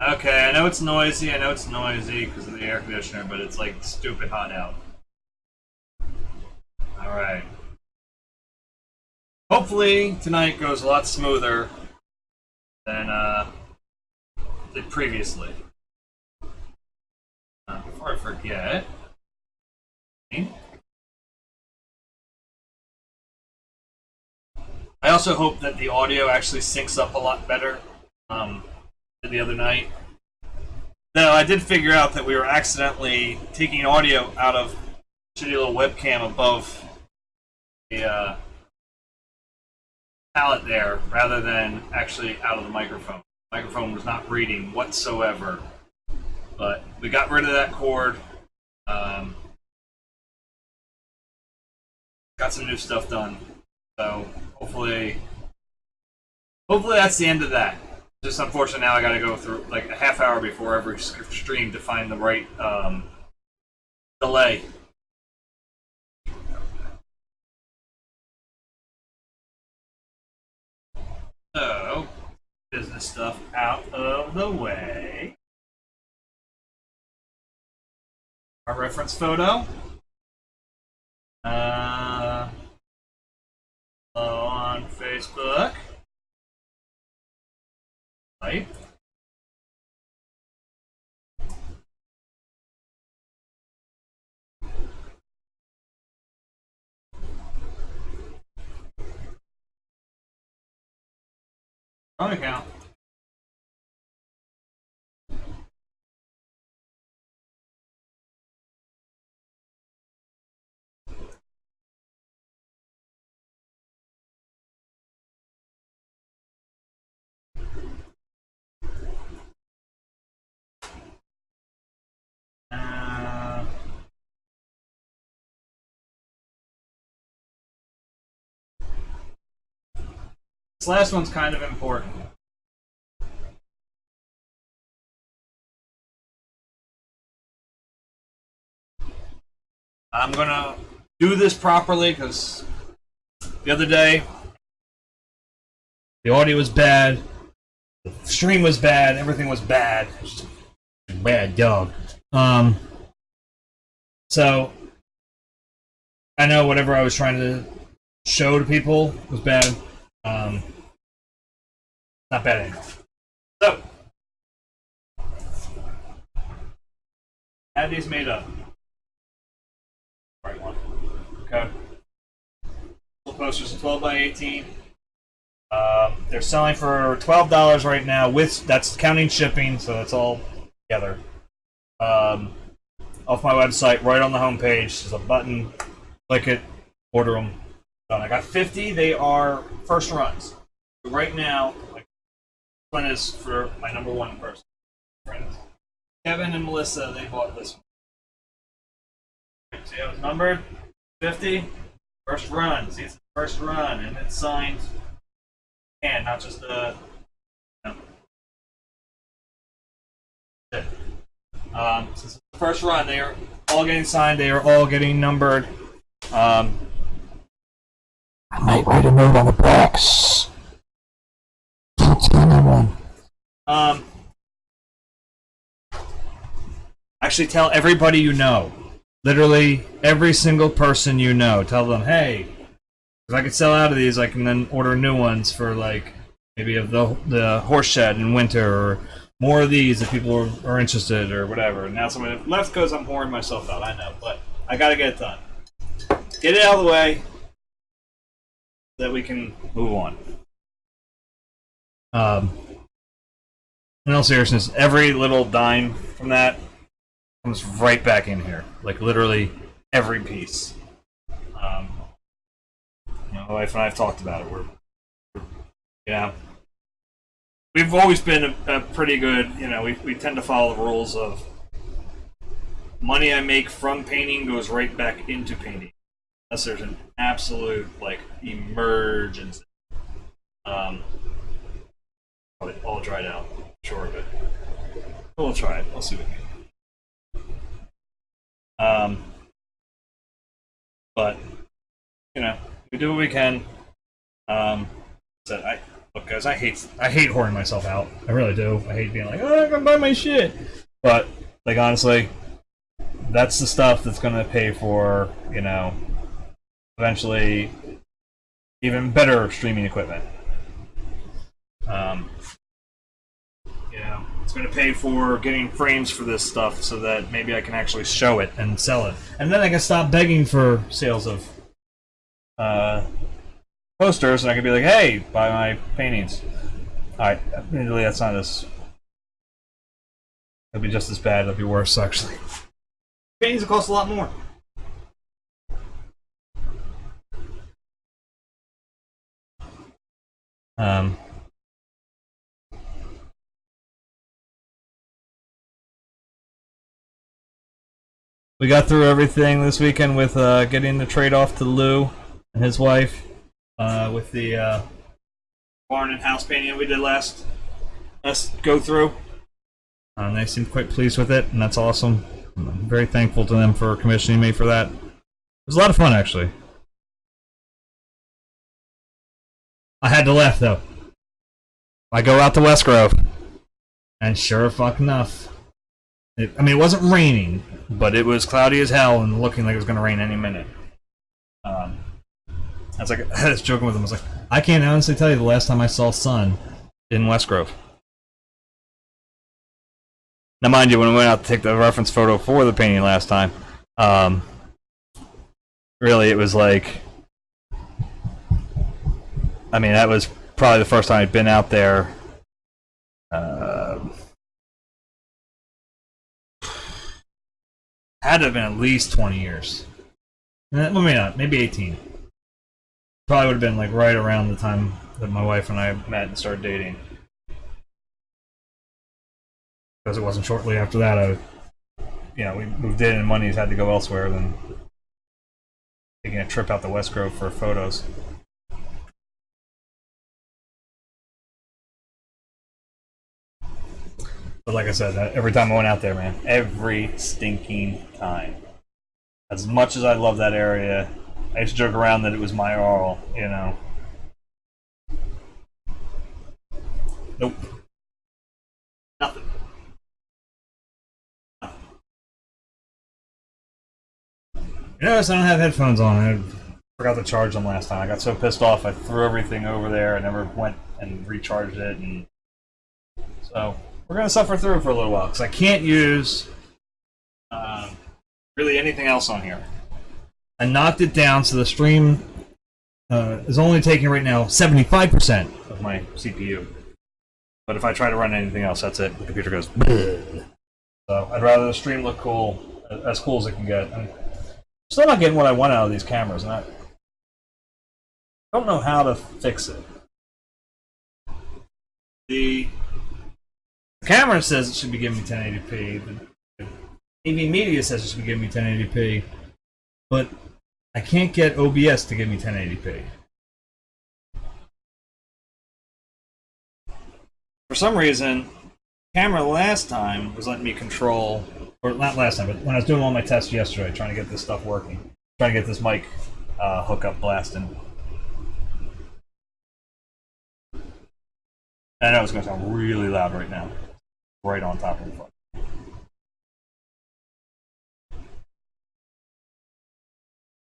Okay, I know it's noisy. I know it's noisy because of the air conditioner, but it's like stupid hot out. All right. Hopefully tonight goes a lot smoother than did previously. Before I forget, I also hope that the audio actually syncs up a lot better than the other night. Now, I did figure out that we were accidentally taking audio out of the shitty little webcam above the palette there, rather than actually out of the microphone. The microphone was not reading whatsoever. But we got rid of that cord. Got some new stuff done. So hopefully that's the end of that. Just unfortunately now I gotta go through like a half hour before every stream to find the right delay. So, business stuff out of the way. Our reference photo. On Facebook. Right. Wrong account. This last one's kind of important. I'm gonna do this properly because the other day the audio was bad, the stream was bad, everything was bad. Bad dog. So I know whatever I was trying to show to people was bad. Not bad anymore. So had these made up. Right one. Okay. Posters are 12 by 18. They're selling for $12 right now. With that's counting shipping, so that's all together. Off my website, right on the homepage, there's a button. Click it, order them. Done. I got 50. They are first runs. So right now, like, this one is for my number one person. Friends. Kevin and Melissa, they bought this one. See how it's numbered? 50. First run. See, it's the first run, and it's signed. And not just the. No. Since it's the first run, they are all getting signed. They are all getting numbered. I might write a note on the backs. Can't tell anyone. Actually, tell everybody you know. Literally every single person you know. Tell them, hey, if I could sell out of these, I can then order new ones for like maybe of the horse shed in winter, or more of these if people are interested or whatever. And now somebody left because I'm pouring myself out. I know, but I gotta get it done. Get it out of the way so that we can move on. In all seriousness, every little dime from that comes right back in here. Like literally every piece. My wife and I have talked about it. We've always been a pretty good, we tend to follow the rules of money I make from painting goes right back into painting. Unless there's an absolute, like, emergency. Probably all dried out. Sure of it. We'll try it. We'll see what we can. But, we do what we can. So Look, guys, I hate whoring myself out. I really do. I hate being like, oh, I'm gonna buy my shit. But like honestly, that's the stuff that's gonna pay for, you know, eventually even better streaming equipment. You know, it's going to pay for getting frames for this stuff so that maybe I can actually show it and sell it. And then I can stop begging for sales of posters, and I can be like, hey, buy my paintings. Alright, admittedly that's not as... It'll be just as bad, it'll be worse, actually. Paintings will cost a lot more. We got through everything this weekend with getting the trade off to Lou and his wife with the barn and house painting we did last go through. And they seemed quite pleased with it, and that's awesome. I'm very thankful to them for commissioning me for that. It was a lot of fun, actually. I had to laugh, though. I go out to West Grove, and sure fuck enough, I mean, it wasn't raining, but it was cloudy as hell and looking like it was going to rain any minute. I was joking with him. I was like, I can't honestly tell you the last time I saw sun in West Grove. Now, mind you, when we went out to take the reference photo for the painting last time, really, it was like, I mean, that was probably the first time I'd been out there. Had to have been at least 20 years. Well, maybe not. Maybe 18. Probably would have been like right around the time that my wife and I met and started dating. Because it wasn't shortly after that, we moved in and money's had to go elsewhere than taking a trip out to West Grove for photos. But like I said, every time I went out there, man, every stinking time. As much as I love that area, I used to joke around that it was my all, you know. Nope. Nothing. You notice I don't have headphones on. I forgot to charge them last time. I got so pissed off, I threw everything over there. I never went and recharged it, and so we're going to suffer through for a little while, because I can't use really anything else on here. I knocked it down so the stream is only taking right now 75% of my CPU. But if I try to run anything else, that's it. The computer goes bleh. So I'd rather the stream look cool, as cool as it can get. I'm still not getting what I want out of these cameras, and I don't know how to fix it. The camera says it should be giving me 1080p. The AV Media says it should be giving me 1080p. But I can't get OBS to give me 1080p. For some reason, camera last time was letting me control, or not last time, but when I was doing all my tests yesterday, trying to get this stuff working, trying to get this mic hookup blasting. I know it's going to sound really loud right now, right on top of the phone.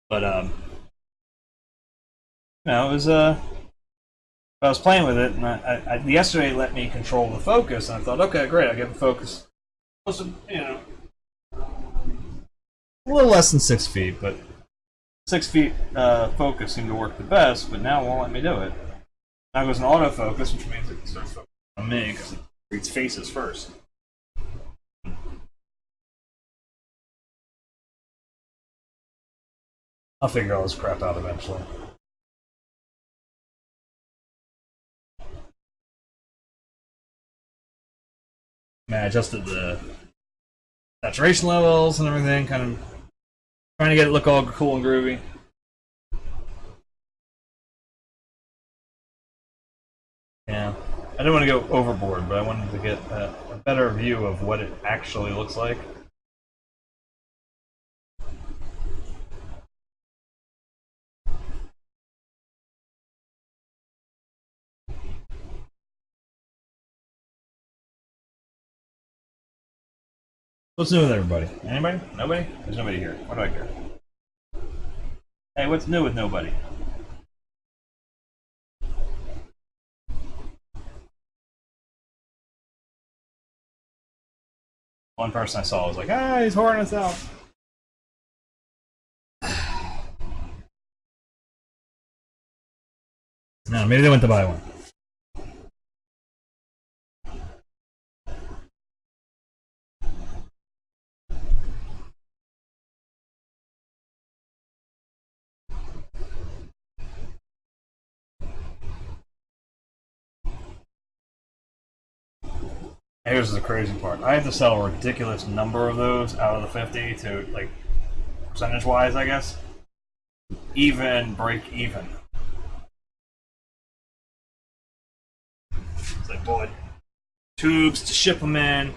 But it was I was playing with it, and I yesterday let me control the focus, and I thought, okay, great, I get the focus. A little less than 6 feet, but 6 feet focus seemed to work the best, but now it won't let me do it. Now it goes in autofocus, which means it starts focusing on me, because it reads faces first. I'll figure all this crap out eventually. I adjusted the saturation levels and everything, kind of trying to get it look all cool and groovy. Yeah, I didn't want to go overboard, but I wanted to get a better view of what it actually looks like. What's new with everybody? Anybody? Nobody? There's nobody here. What do I care? Hey, what's new with nobody? One person I saw was like, ah, he's whoring us out. No, maybe they went to buy one. Here's the crazy part. I have to sell a ridiculous number of those out of the 50 to, like, percentage-wise, I guess. Even break even. So I bought tubes to ship them in.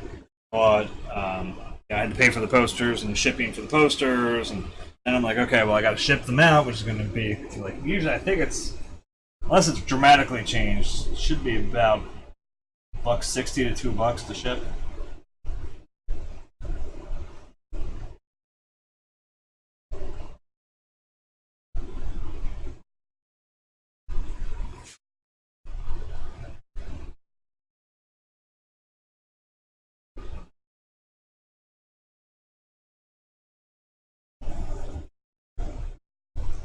Bought, I had to pay for the posters and shipping for the posters, and then I'm like, okay, well, I got to ship them out, which is going to be like, usually I think it's, unless it's dramatically changed, it should be about $1.60 to $2 to ship.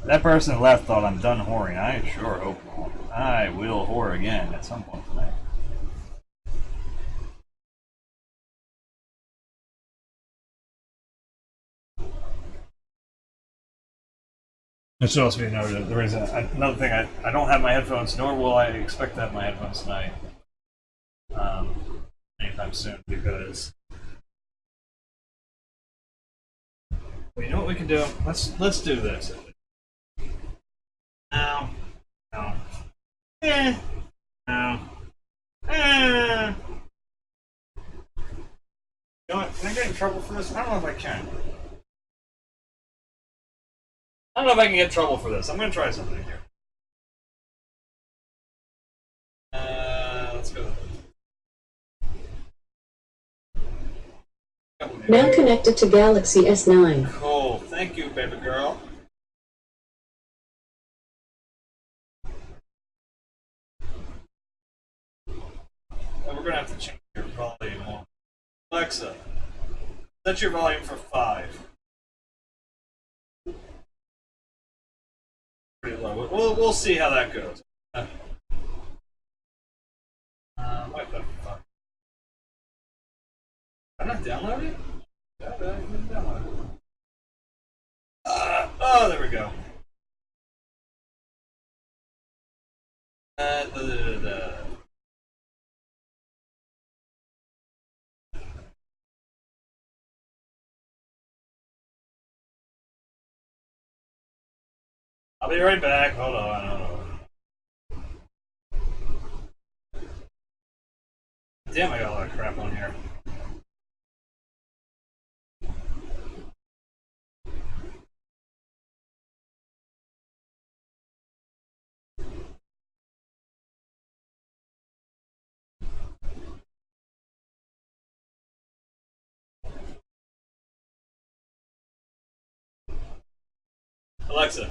That person left thought I'm done whoring. I sure hope not. I will whore again at some point tonight. It should also be noted, there is another thing, I don't have my headphones, nor will I expect to have my headphones tonight. Anytime soon, because... Well, you know what we can do? Let's do this. No. No. No. You know what? Can I get in trouble for this? I don't know if I can. I don't know if I can get in trouble for this. I'm going to try something here. Let's go. Now connected to Galaxy S9. Cool. Thank you, baby girl. We're going to have to change your volume on. Alexa, set your volume for 5. Pretty low. We'll see how that goes. What the fuck? I'm not downloading? Yeah, I didn't download it. Oh, there we go. I'll be right back. Hold on. Damn, I got a lot of crap on here. Alexa,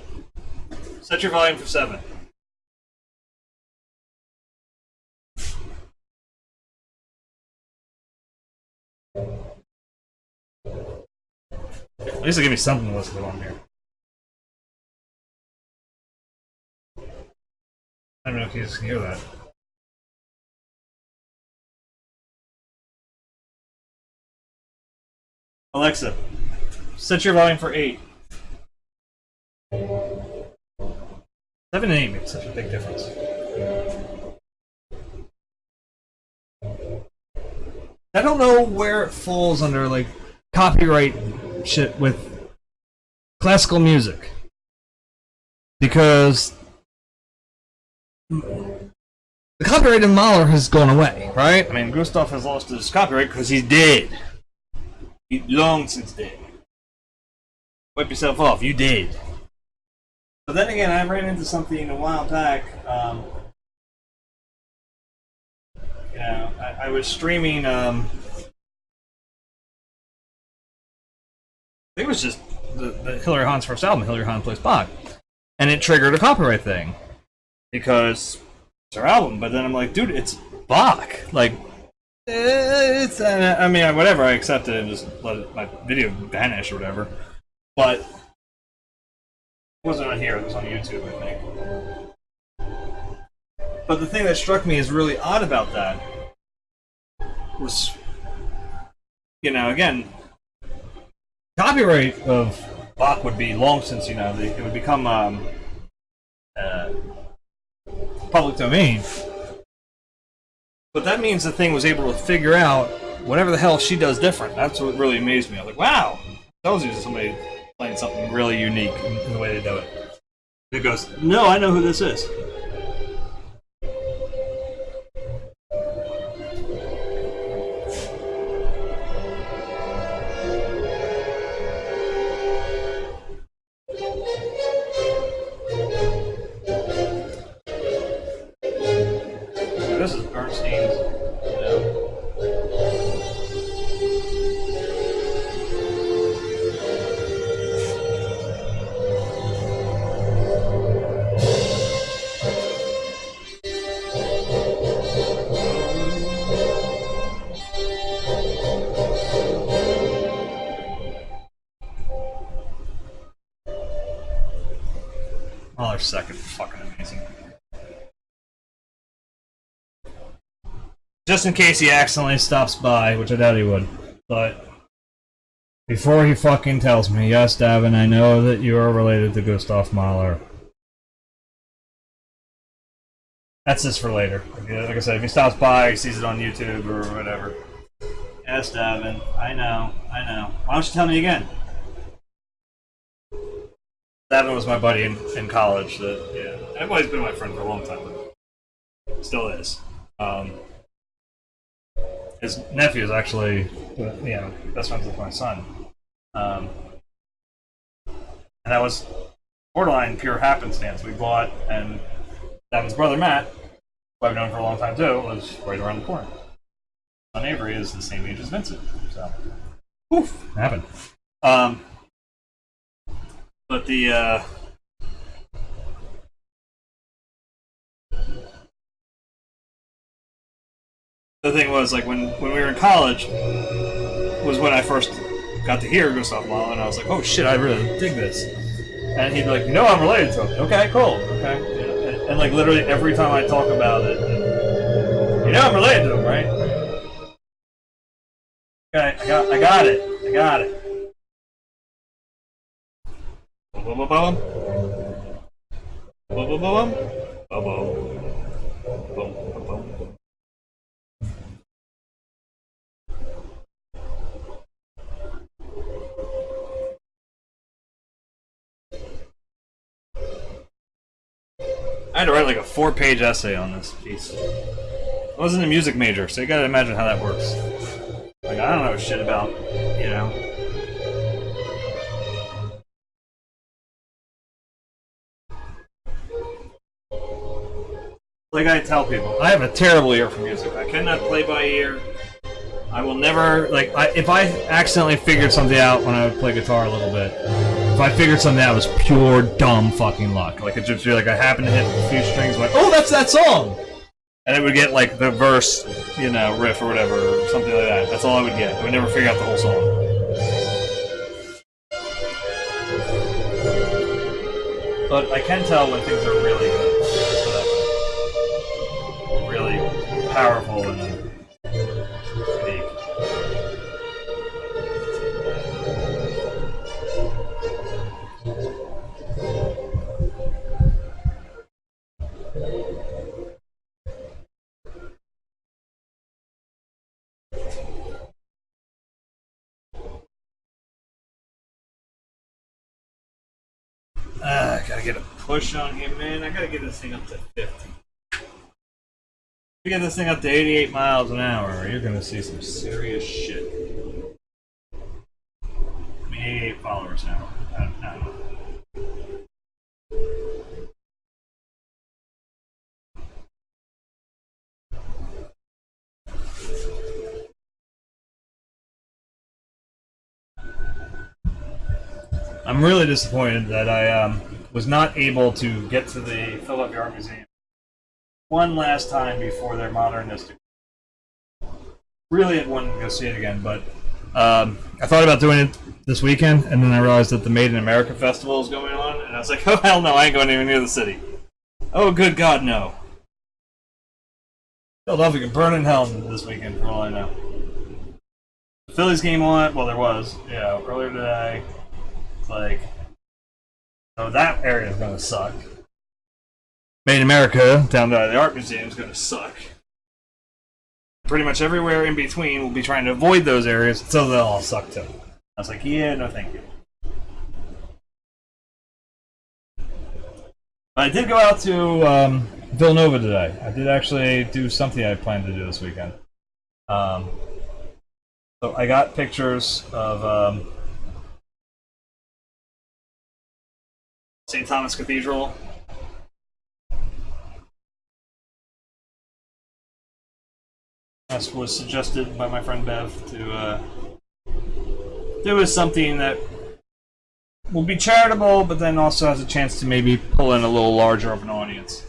set your volume for 7. At least it'll give me something to listen to on here. I don't know if you guys can hear that. Alexa, set your volume for 8. 7 and 8 makes such a big difference. I don't know where it falls under, like, copyright shit with classical music. Because the copyright in Mahler has gone away, right? I mean, Gustav has lost his copyright because he's dead. He's long since dead. Wipe yourself off, you dead. But then again, I ran into something a while back. I was streaming think it was just the Hilary Hahn's first album, Hilary Hahn Plays Bach, and it triggered a copyright thing because it's her album. But then I'm like, dude, it's Bach. Like, it's I mean, whatever. I accepted it and just let my video vanish or whatever. But it wasn't on here. It was on YouTube, I think. But the thing that struck me as really odd about that was, you know, again, copyright of Bach would be long since, you know, it would become public domain. But that means the thing was able to figure out whatever the hell she does different. That's what really amazed me. I was like, wow, tells you somebody playing something really unique in the way they do it. It goes, no, I know who this is. This is Bernstein's, you know. Oh, their second fucking amazing. Just in case he accidentally stops by, which I doubt he would. But before he fucking tells me, yes, Davin, I know that you are related to Gustav Mahler. That's just for later. Like I said, if he stops by, he sees it on YouTube or whatever. Yes, Davin, I know. Why don't you tell me again? Davin was my buddy in college. Everybody's been my friend for a long time. Still is. His nephew is actually, you know, best friends with my son. And that was borderline pure happenstance. We bought, and Davin's brother Matt, who I've known for a long time too, was right around the corner. Son Avery is the same age as Vincent, so poof, it happened. But the thing was, like, when we were in college was when I first got to hear Gustav Mahler, and I was like, oh shit, I really dig this. And he'd be like, you know, I'm related to him. Okay, cool. Okay, yeah. And like literally every time I talk about it, you know, I'm related to him, right? Okay, I got it. Boom, boom, boom, boom, boom, boom, boom, boom, boom, boom. I had to write like a 4-page essay on this piece. I wasn't a music major, so you gotta imagine how that works. Like, I don't know shit about, you know. Like I tell people, I have a terrible ear for music. I cannot play by ear. I will never, like, if I accidentally figured something out when I would play guitar a little bit, if I figured something out, it was pure dumb fucking luck. Like, it just be like I happened to hit a few strings, like, oh, that's that song! And it would get, like, the verse, you know, riff or whatever, or something like that. That's all I would get. I would never figure out the whole song. But I can tell when things are really good. Really powerful and unique. I gotta get a push on here, man. I gotta get this thing up to 50. We get this thing up to 88 miles an hour, you're gonna see some serious shit. I mean, 88 followers now. I don't know. I'm really disappointed that I was not able to get to the Philadelphia Art Museum one last time before their modernistic. Really had wanted to go see it again, but I thought about doing it this weekend, and then I realized that the Made in America festival is going on, and I was like, oh hell no, I ain't going anywhere near the city. Oh good God, no. Philadelphia could burn in hell this weekend, for all I know. The Phillies game on, well, there was, yeah, earlier today. It's like, so that area is going to suck. Made in America, down by the Art Museum, is going to suck. Pretty much everywhere in between will be trying to avoid those areas, so they'll all suck too. I was like, yeah, no thank you. I did go out to Villanova today. I did actually do something I planned to do this weekend. So I got pictures of St. Thomas Cathedral. As was suggested by my friend Bev to do is something that will be charitable, but then also has a chance to maybe pull in a little larger of an audience.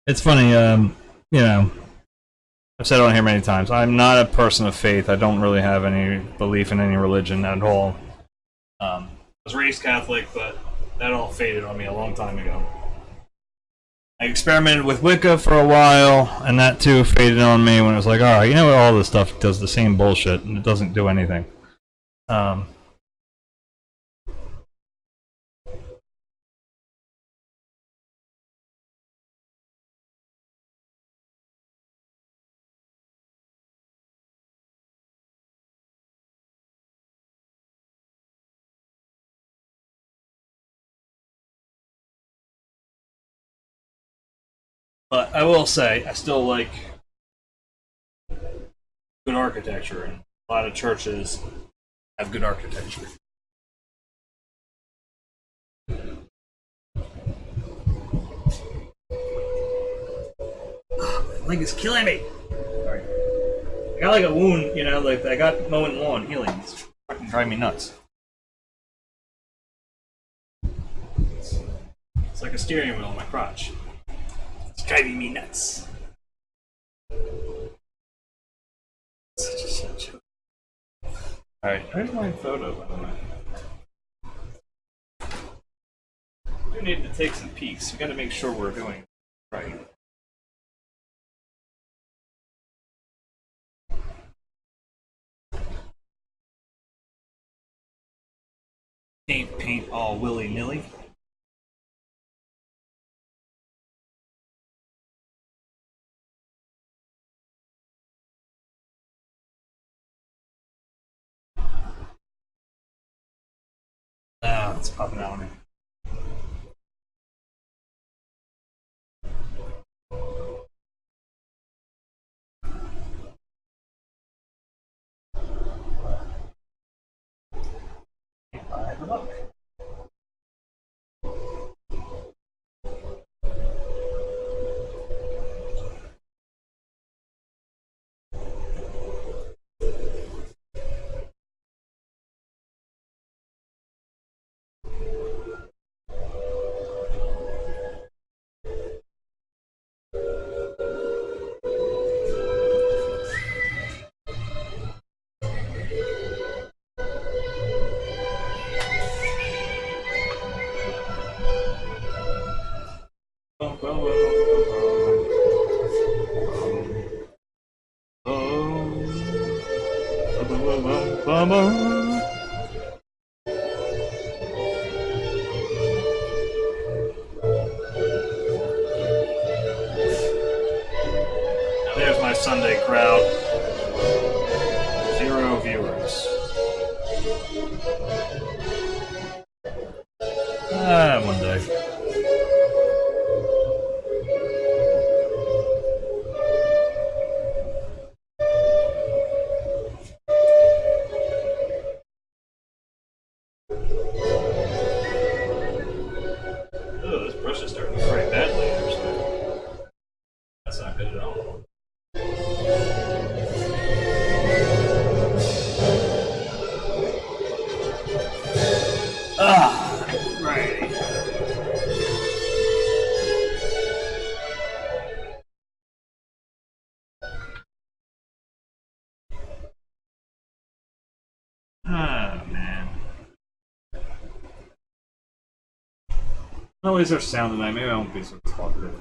It's funny, you know, I've said it on here many times. I'm not a person of faith. I don't really have any belief in any religion at all. I was raised Catholic, but that all faded on me a long time ago. I experimented with Wicca for a while, and that too faded on me when it was like, alright, you know what, all this stuff does the same bullshit, and it doesn't do anything. But I will say, I still like good architecture, and a lot of churches have good architecture. My leg is killing me! Sorry. I got like a wound, you know, like I got mowing lawn healing. It's fucking driving me nuts. It's like a steering wheel on my crotch. It's driving me nuts. Such a shit show. Alright, where's my photo, by the way? We do need to take some peeks. We gotta make sure we're doing it right. Can't paint all willy-nilly. Ah, it's popping out on me. Look. There's my Sunday crowd. 0 viewers. One day. Oh, this brush is starting to fray badly. That's not good at all. Right. Oh, man. No, is there sound tonight? Maybe I won't be so talkative.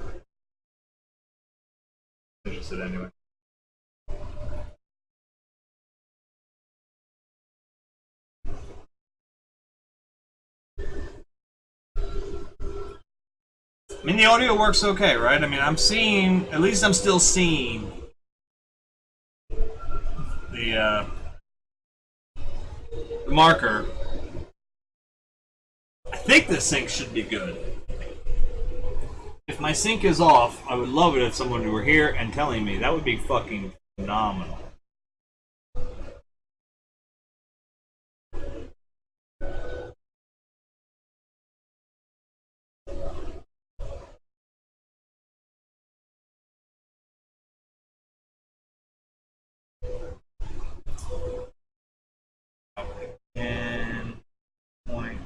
Interested anyway. I mean, the audio works okay, right? I mean, I'm seeing, at least I'm still seeing the marker. I think the sync should be good. If my sync is off, I would love it if someone were here and telling me. That would be fucking phenomenal. And point.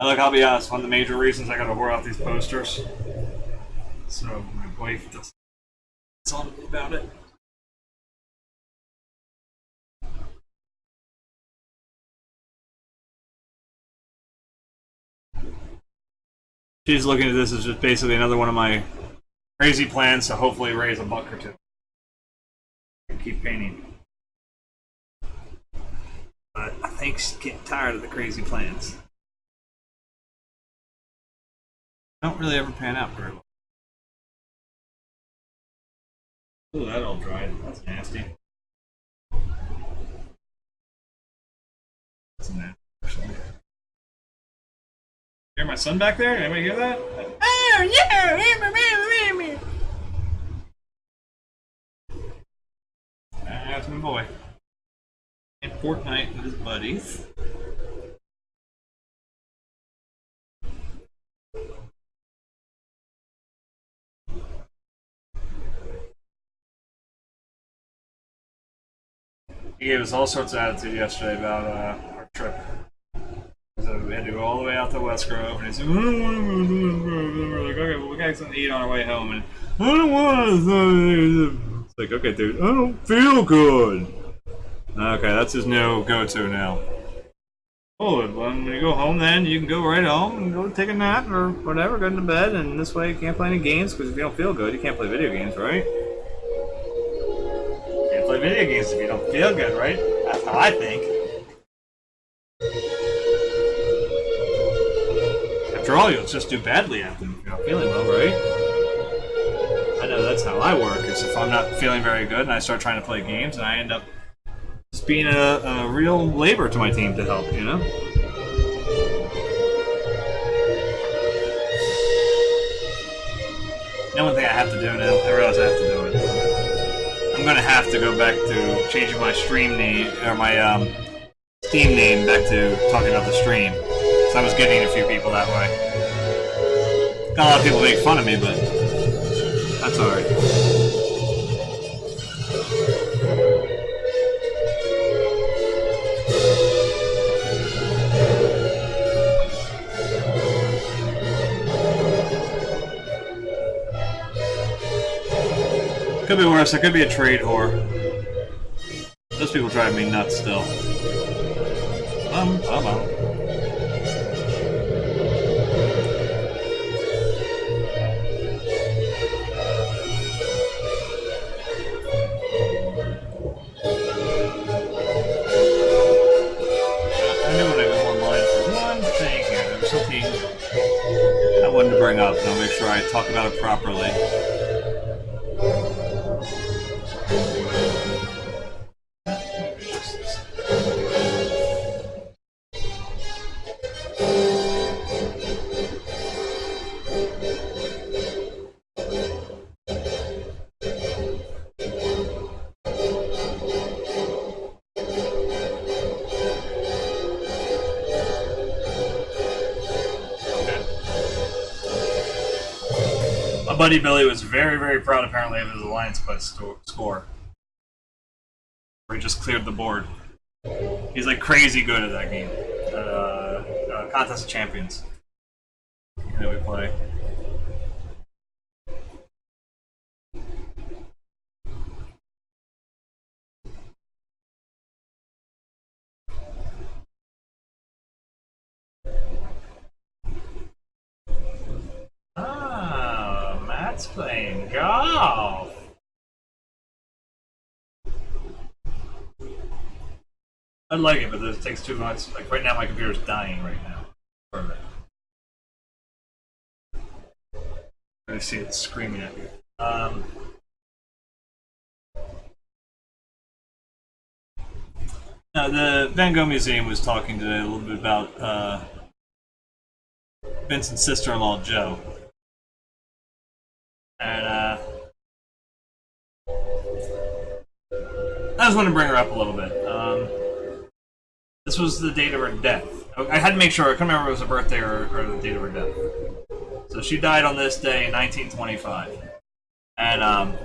Look, I'll be honest, one of the major reasons I gotta whore out these posters. So my wife doesn't tell me about it. She's looking at this as just basically another one of my crazy plans to hopefully raise a buck or two. And keep painting. But I think she's getting tired of the crazy plans. Don't really ever pan out very well. Ooh, that all dried. That's nasty. That's nasty. Hear my son back there? Anybody hear that? Oh, yeah! That's my boy. In Fortnite with his buddies. He gave us all sorts of attitude yesterday about our trip. So we had to go all the way out to West Grove, and he said, we're like, okay, well, we got something to eat on our way home, and I don't want to. It's like, okay, dude, I don't feel good. Okay, that's his new go-to now. Oh, when you go home, then you can go right home and go take a nap or whatever, go to bed, and this way you can't play any games because if you don't feel good, you can't play video games, right? You can't play video games if you don't feel good, right? That's how I think. After all, you'll just do badly at them if you're not feeling well, right? I know that's how I work, is if I'm not feeling very good and I start trying to play games and I end up just being a real labor to my team to help, you know? Now one thing I have to do now, I realize I have to do it. I'm gonna have to go back to changing my stream name, or my Steam name back to talking about the stream. So I was getting a few people that way. Got a lot of people make fun of me, but that's alright. Could be worse. I could be a trade whore. Those people drive me nuts still. I'm out. To bring up, and I'll make sure I talk about it properly. My buddy Billy was very, very proud, apparently, of his Alliance Quest score. Where he just cleared the board. He's like crazy good at that game. Contest of Champions. That we play. Ah, Matt's playing golf. I like it, but it takes too much. Like right now, my computer's dying right now. Perfect. I see it screaming at me. Now, the Van Gogh Museum was talking today a little bit about Vincent's sister-in-law, Jo. And I just want to bring her up a little bit. This was the date of her death. I had to make sure. I couldn't remember if it was her birthday or the date of her death. So she died on this day in 1925. And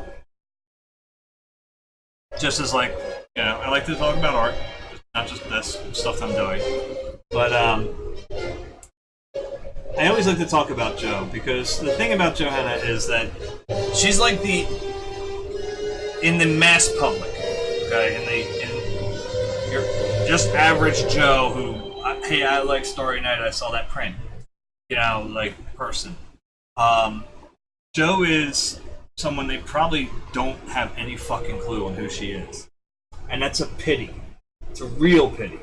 just as like, you know, I like to talk about art, not just this stuff I'm doing. But I always like to talk about Jo because the thing about Johanna is that she's like in the mass public, okay, in your just average Joe who, hey, I like Starry Night, I saw that print, you know, like person. Jo is someone they probably don't have any fucking clue on who she is, and that's a pity. It's a real pity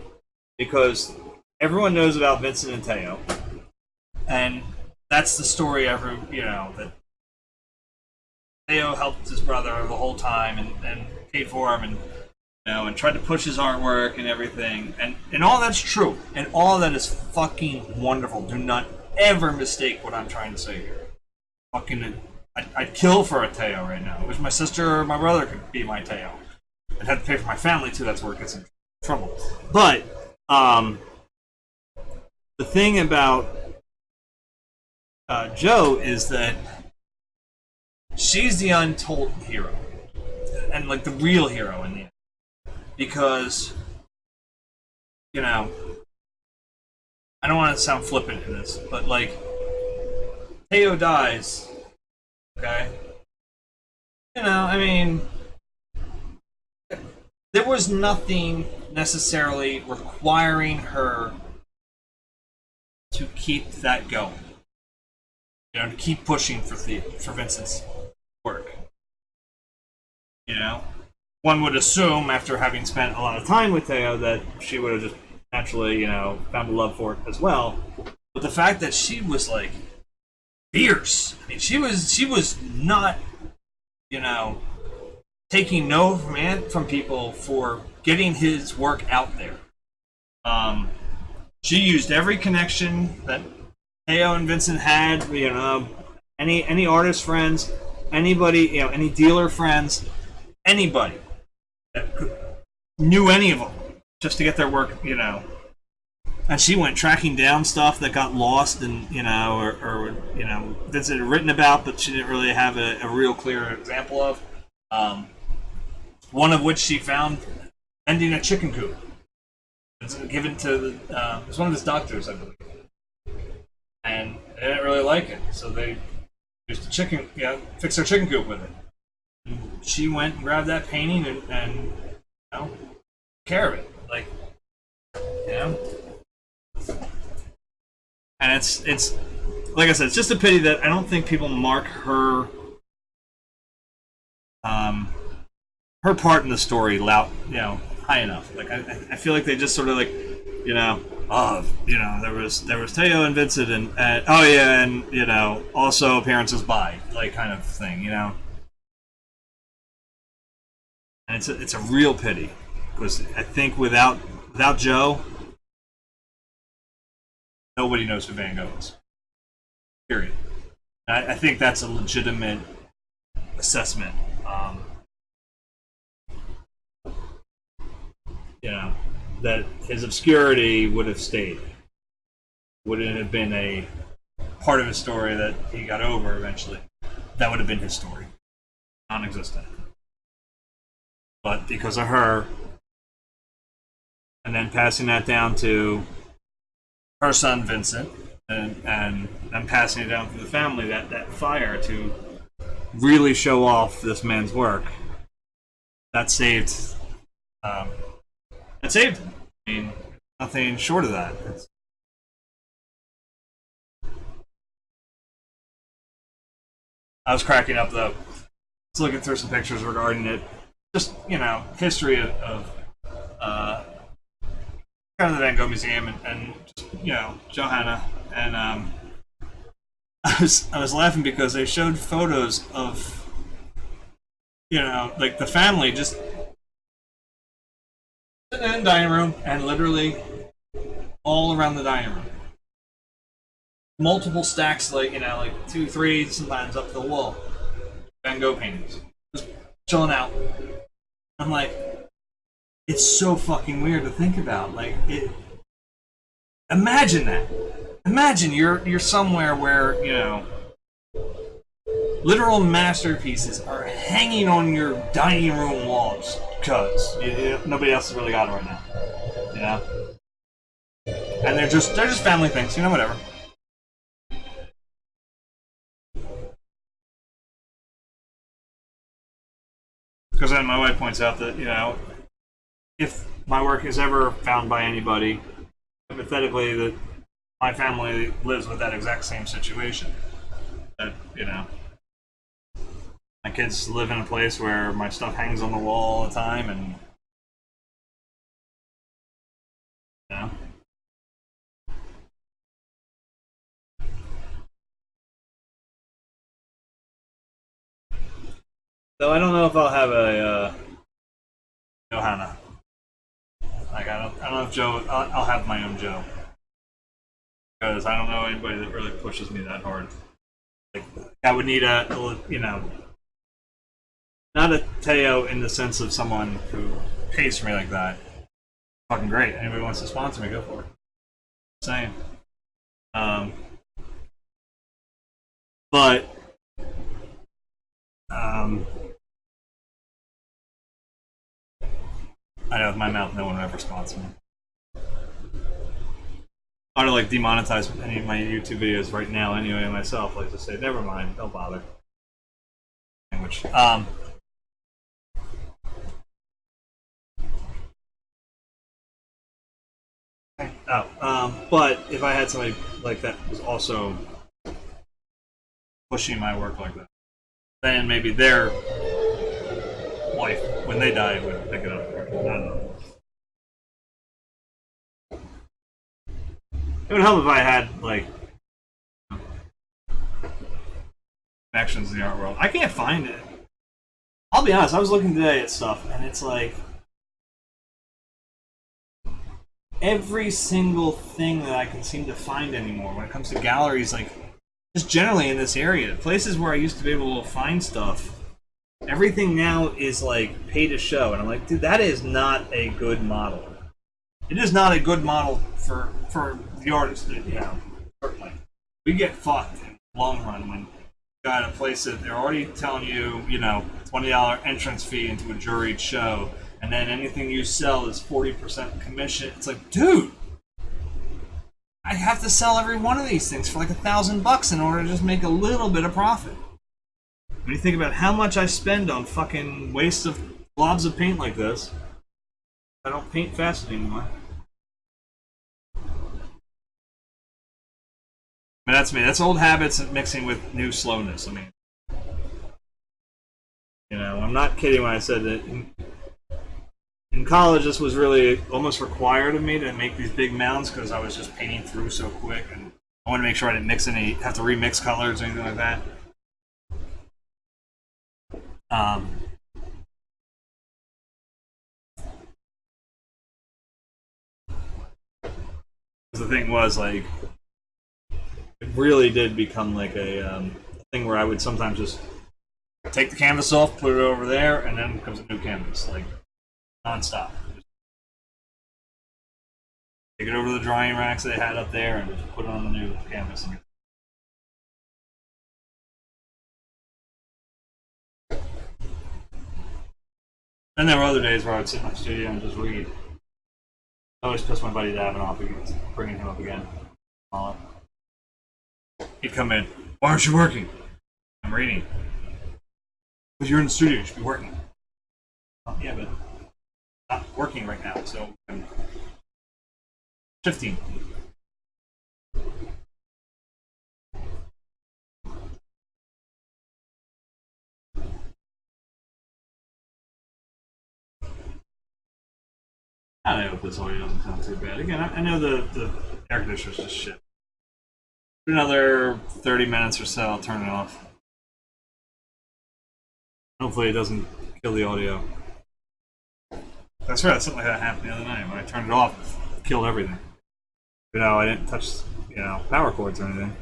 because everyone knows about Vincent and Theo. And that's the story you know, that Theo helped his brother the whole time and paid for him and, you know, and tried to push his artwork and everything. And all that's true. And all that is fucking wonderful. Do not ever mistake what I'm trying to say here. Fucking, I'd kill for a Theo right now. I wish my sister or my brother could be my Theo. I'd have to pay for my family too, that's where it gets in trouble. But, the thing about Jo is that she's the untold hero, and like the real hero in the end, because, you know, I don't want to sound flippant in this, but like Theo dies, okay? You know, I mean, there was nothing necessarily requiring her to keep that going. You know, to keep pushing for Vincent's work. You know? One would assume, after having spent a lot of time with Theo, that she would have just naturally, you know, found a love for it as well. But the fact that she was, like, fierce. I mean, she was not, you know, taking no from people for getting his work out there. She used every connection that Theo and Vincent had, you know, any artist friends, anybody, you know, any dealer friends, anybody that knew any of them, just to get their work, you know. And she went tracking down stuff that got lost, and you know, or you know, Vincent had written about, but she didn't really have a real clear example of. One of which she found ending a chicken coop. It's given to it was one of his doctors, I believe. And they didn't really like it, so they used fix their chicken coop with it. And she went and grabbed that painting and you know, care of it, like, you know. And it's like I said, it's just a pity that I don't think people mark her her part in the story high enough. Like I feel like they just sort of like, you know, you know, there was Theo and Vincent and oh yeah, and you know, also appearances by, like, kind of thing, you know. And it's a real pity because I think without Jo, nobody knows who Van Gogh is. Period. And I think that's a legitimate assessment. You know, that his obscurity would have stayed. Wouldn't have been a part of his story that he got over eventually. that would have been his story. Non-existent. But because of her, and then passing that down to her son Vincent, and passing it down to the family, that fire to really show off this man's work, that saved him. I mean, nothing short of that. I was cracking up though. I was looking through some pictures regarding it. Just, history of kind of the Van Gogh Museum and just, Johanna. And I was laughing because they showed photos of, like the family just sitting in the dining room and literally all around the dining room. Multiple stacks, like 2, 3, sometimes up the wall. Van Gogh paintings. Just chilling out. I'm like, it's so fucking weird to think about. Like, imagine that. Imagine you're somewhere where, literal masterpieces are hanging on your dining room walls because nobody else has really got it right now. And they're just family things, whatever. Because then my wife points out that, if my work is ever found by anybody, hypothetically, that my family lives with that exact same situation. That, my kids live in a place where my stuff hangs on the wall all the time, and, So I don't know if I'll have a Johanna. Like I don't know if Joe. I'll have my own Joe because I don't know anybody that really pushes me that hard. Like I would need not a Teo in the sense of someone who pays for me like that. Fucking great. Anybody wants to sponsor me, go for it. Same. But I know with my mouth, no one would ever sponsor me. I don't demonetize any of my YouTube videos right now anyway myself. Like to say, never mind, don't bother. Language. But if I had somebody like that was also pushing my work like that, then maybe their wife, when they die, would pick it up. I don't know. It would help if I had connections in the art world. I can't find it. I'll be honest. I was looking today at stuff, and it's like every single thing that I can seem to find anymore when it comes to galleries, just generally in this area, places where I used to be able to find stuff. Everything now is pay to show, and I'm like, dude, that is not a good model. It is not a good model for the artist. Certainly, we get fucked in the long run when you got a place that they're already telling you, $20 entrance fee into a juried show, and then anything you sell is 40% commission. It's like, dude, I have to sell every one of these things for $1,000 in order to just make a little bit of profit. When you think about how much I spend on fucking waste of globs of paint like this, I don't paint fast anymore. I mean, that's me. That's old habits mixing with new slowness. I mean, I'm not kidding when I said that in college this was really almost required of me to make these big mounds because I was just painting through so quick, and I wanted to make sure I didn't have to remix colors or anything like that. The thing was, it really did become a thing where I would sometimes just take the canvas off, put it over there, and then comes a new canvas, non-stop. Take it over to the drying racks they had up there and just put it on the new canvas. And there were other days where I would sit in my studio and just read. I always pissed my buddy Davin off against bringing him up again. He'd come in. Why aren't you working? I'm reading. But you're in the studio. You should be working. Yeah, but I'm not working right now, so I'm shifting. I hope this audio doesn't sound too bad. Again, I know the air conditioner's just shit. Another 30 minutes or so, I'll turn it off. Hopefully it doesn't kill the audio. I swear something like that happened the other night. When I turned it off, it killed everything. You know, I didn't touch, power cords or anything.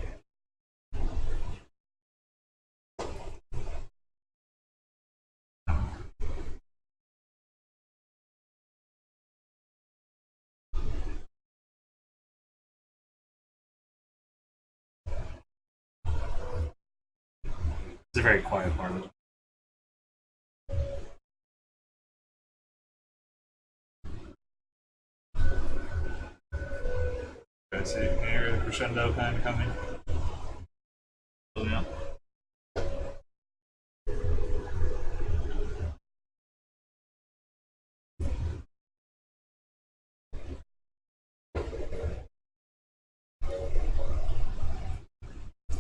It's a very quiet part of it. Okay, so you can hear the crescendo kind of coming. Building up.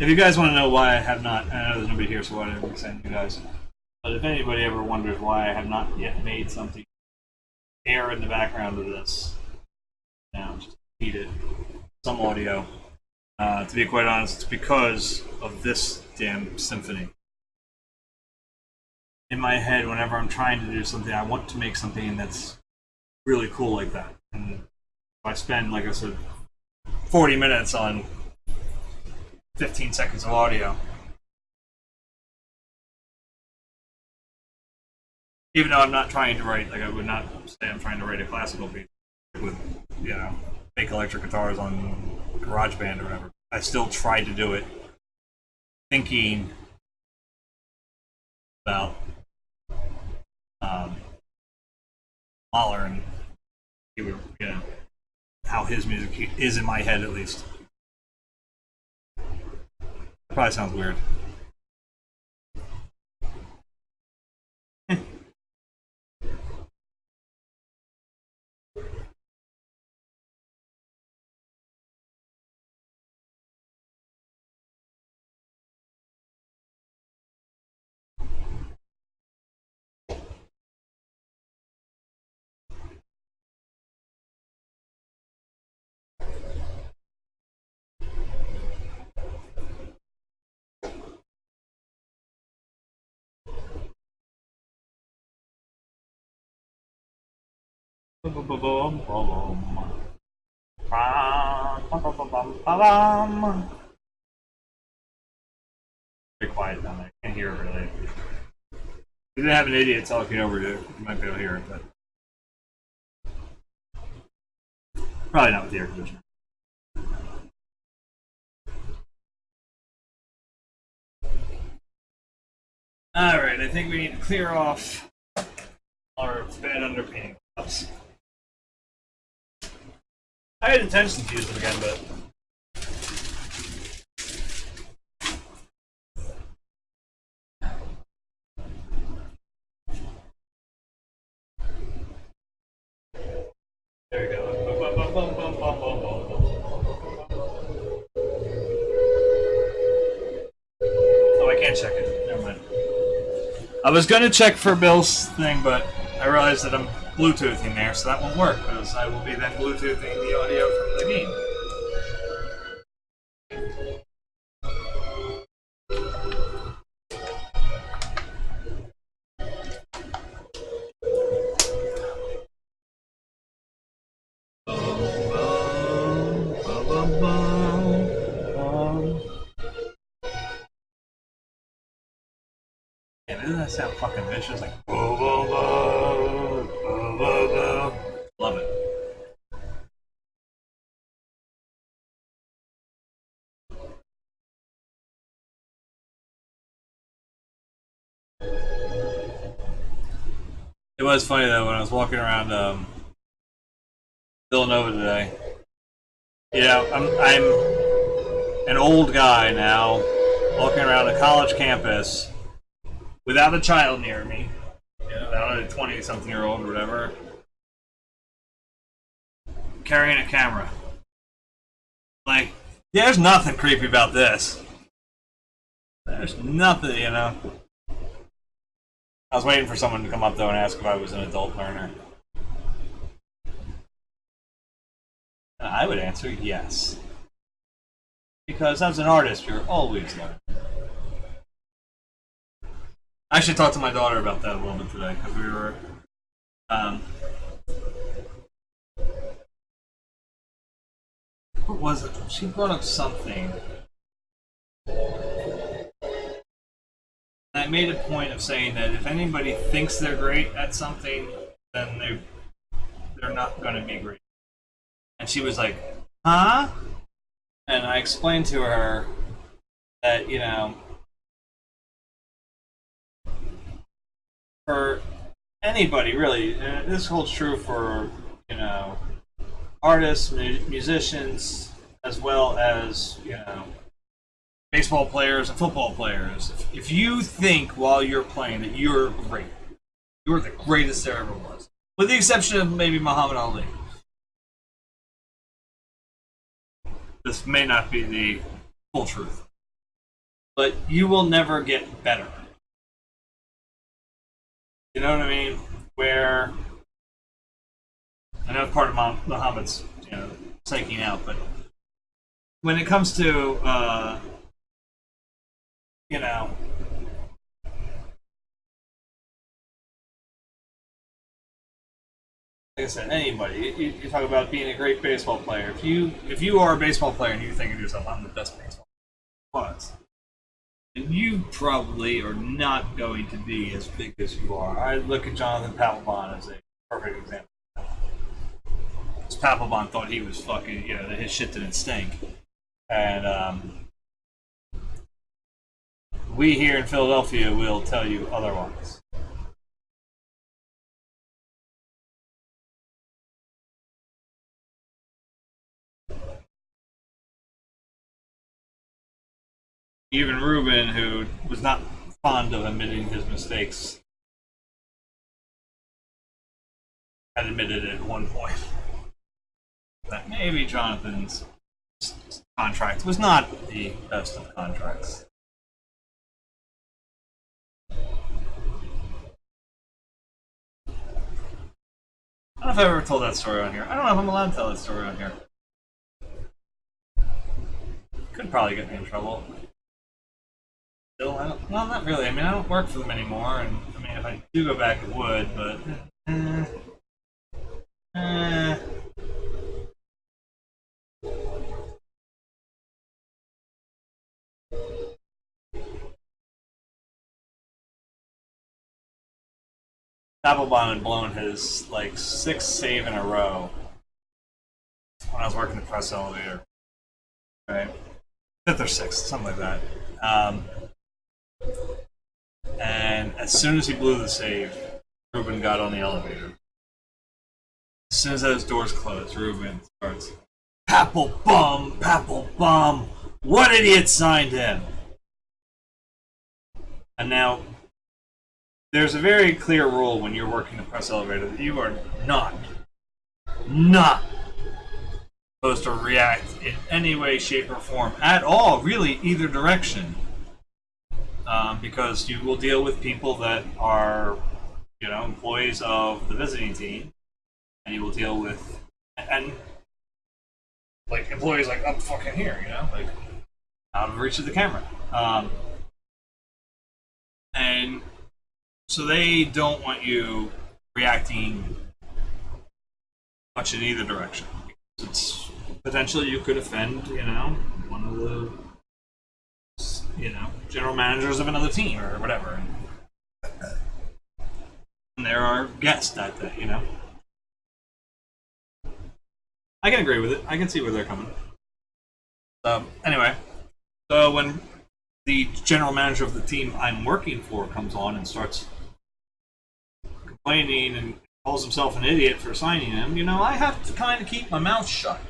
If you guys want to know why I have not, I know there's nobody here, so why didn't I send you guys? But if anybody ever wonders why I have not yet made something air in the background of this, now just feed it some audio. To be quite honest, it's because of this damn symphony. In my head, whenever I'm trying to do something, I want to make something that's really cool like that. And if I spend, like I said, 40 minutes on 15 seconds of audio, even though I'm not trying to write, like I would not say I'm trying to write a classical piece with, fake electric guitars on GarageBand or whatever. I still tried to do it thinking about Mahler and how his music is in my head, at least. That probably sounds weird. Very quiet down there. Can't hear it really. We didn't have an idiot talking over it. You might be able to hear it, but probably not with the air conditioner. Alright, I think we need to clear off our bed underpainting cups. I had intention to use them again, but there we go. Oh, I can't check it. Never mind. I was gonna check for Bill's thing, but I realized that I'm Bluetoothing there, so that won't work, because I will be then Bluetoothing the audio from the game. Yeah, doesn't that sound fucking vicious? Like, love it. It was funny though when I was walking around Villanova today. You know, I'm an old guy now, walking around a college campus without a child near me. You know, without a 20-something-year-old or whatever, carrying a camera. Like, there's nothing creepy about this. There's nothing, you know. I was waiting for someone to come up though and ask if I was an adult learner. And I would answer yes. Because as an artist, you're always learning. I should talk to my daughter about that a little bit today, because we were what was it? She brought up something. I made a point of saying that if anybody thinks they're great at something, then they're not going to be great. And she was like, huh? And I explained to her that, you know, for anybody really, and this holds true for, you know, artists, musicians, as well as, you know, baseball players and football players. If you think while you're playing that you're great, you're the greatest there ever was, with the exception of maybe Muhammad Ali. This may not be the full truth, but you will never get better. You know what I mean? Where I know part of Muhammad's, you know, psyching out, but when it comes to you know, like I said, anybody. You talk about being a great baseball player. If you are a baseball player and you think of yourself, I'm the best baseball player, and you probably are not going to be as big as you are. I look at Jonathan Papelbon as a perfect example. Because Papelbon thought he was fucking, you know, that his shit didn't stink, and we here in Philadelphia will tell you otherwise. Even Ruben, who was not fond of admitting his mistakes, had admitted it at one point that maybe Jonathan's contract was not the best of contracts. I don't know if I've ever told that story on here. I don't know if I'm allowed to tell that story on here. Could probably get me in trouble. Still, I don't. Well, not really. I mean, I don't work for them anymore, and I mean, if I do go back, it would. But Applebaum had blown his like 6th save in a row when I was working the press elevator. Right, 5th or 6th, something like that. And as soon as he blew the save, Ruben got on the elevator. As soon as those doors closed, Ruben starts, Papelbon, what idiot signed him? And now, there's a very clear rule when you're working the press elevator that you are not supposed to react in any way, shape, or form at all, really, either direction. Because you will deal with people that are, you know, employees of the visiting team, and you will deal with, and like employees like up fucking here, you know, like out of reach of the camera. And so they don't want you reacting much in either direction. It's potentially you could offend, you know, one of the, you know, general managers of another team or whatever. And there are guests that day, you know. I can agree with it. I can see where they're coming. Anyway, so when the general manager of the team I'm working for comes on and starts complaining and calls himself an idiot for signing him, you know, I have to kind of keep my mouth shut.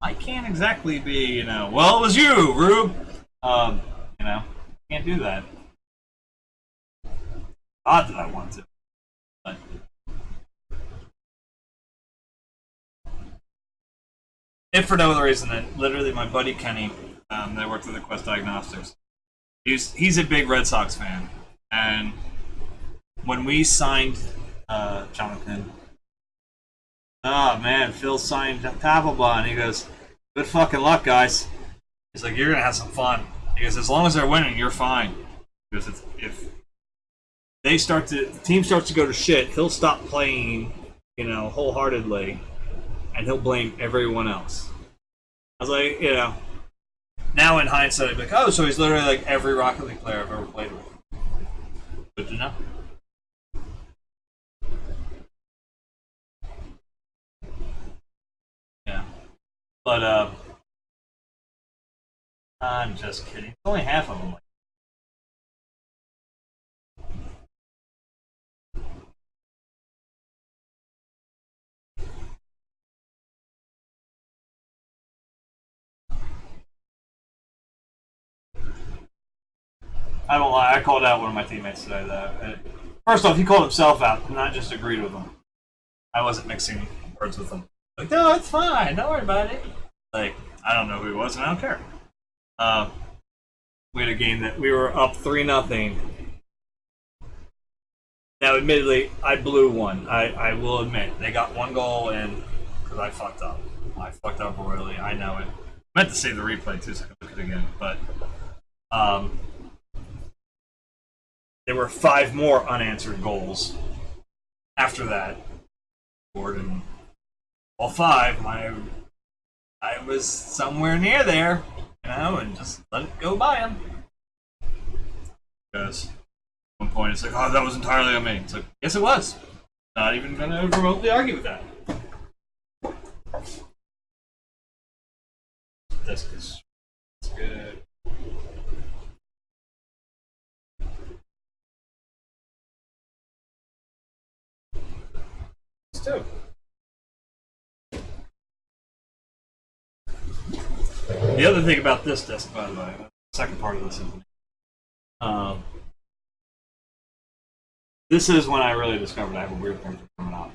I can't exactly be, you know, well, it was you, Rube. You know, can't do that. Odd that I want to, but if for no other reason than literally my buddy Kenny, that worked with the Quest Diagnostics, he's a big Red Sox fan, and when we signed Jonathan, oh man, Phil signed Papelbon. He goes, "Good fucking luck, guys." He's like, "You're gonna have some fun." He goes, "As long as they're winning, you're fine." Because if the team starts to go to shit, he'll stop playing, you know, wholeheartedly, and he'll blame everyone else. I was like, you know, now in hindsight, I'd be like, oh, so he's literally like every Rocket League player I've ever played with. Good to know. Yeah. But, I'm just kidding. It's only half of them. I don't lie. I called out one of my teammates today, though. First off, he called himself out, not just agreed with him. I wasn't mixing words with him. Like, no, it's fine. Don't worry about it. Like, I don't know who he was, and I don't care. We had a game that we were up 3-0. Now, admittedly, I blew one. I will admit. They got one goal in because I fucked up. I fucked up royally. I know it. I meant to save the replay, too, so I could look at it again. But, there were 5 more unanswered goals after that. And all 5, I was somewhere near there, you know, and just let it go by him. Because at one point it's like, oh, that was entirely on me. It's like, yes, it was. Not even going to remotely argue with that. That's good. Too. The other thing about this disc, by the way, the second part of this symphony, this is when I really discovered I have a weird thing for coming off.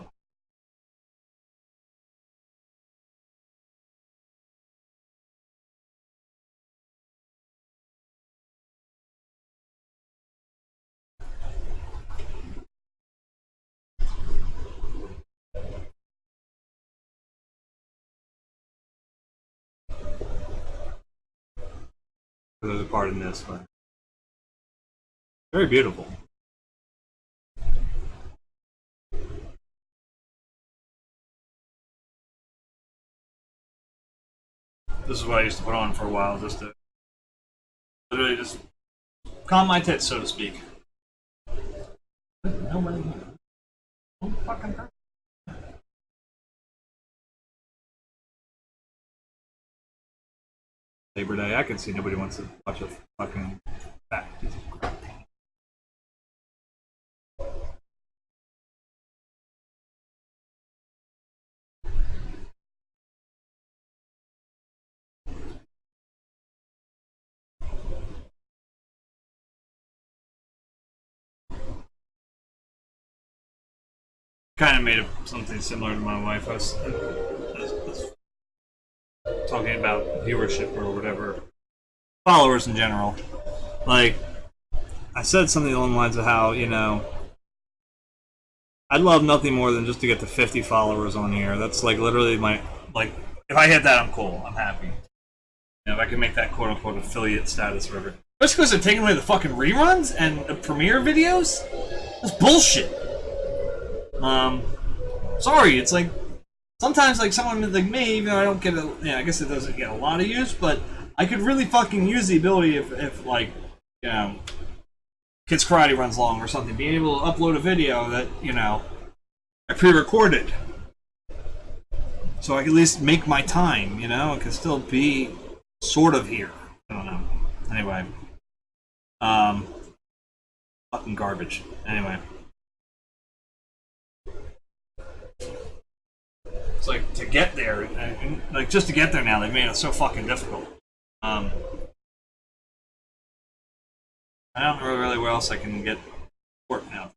There's a part in this, but very beautiful. This is what I used to put on for a while, just to literally just calm my tits, so to speak. Nobody. Don't fucking hurt. Labor Day, I can see nobody wants to watch a fucking fat piece of crap. Kind of made something similar to my wife. I was talking about viewership or whatever, followers in general. Like, I said something along the lines of how, you know, I'd love nothing more than just to get to 50 followers on here. That's like literally my, like, if I hit that, I'm cool. I'm happy. You know, if I can make that quote unquote affiliate status or whatever. Just because they're taking away the fucking reruns and the premiere videos? That's bullshit. Sorry, it's like, sometimes, like, someone like me, even though I don't get a, I guess it doesn't get a lot of use, but I could really fucking use the ability if like, you know, Kids Karate runs long or something, being able to upload a video that, you know, I pre-recorded. So I can at least make my time, you know, it can still be sort of here. I don't know. Anyway. Fucking garbage. Anyway. to get there, and, like just to get there now, they've made it so fucking difficult. I don't know really where else I can get support now.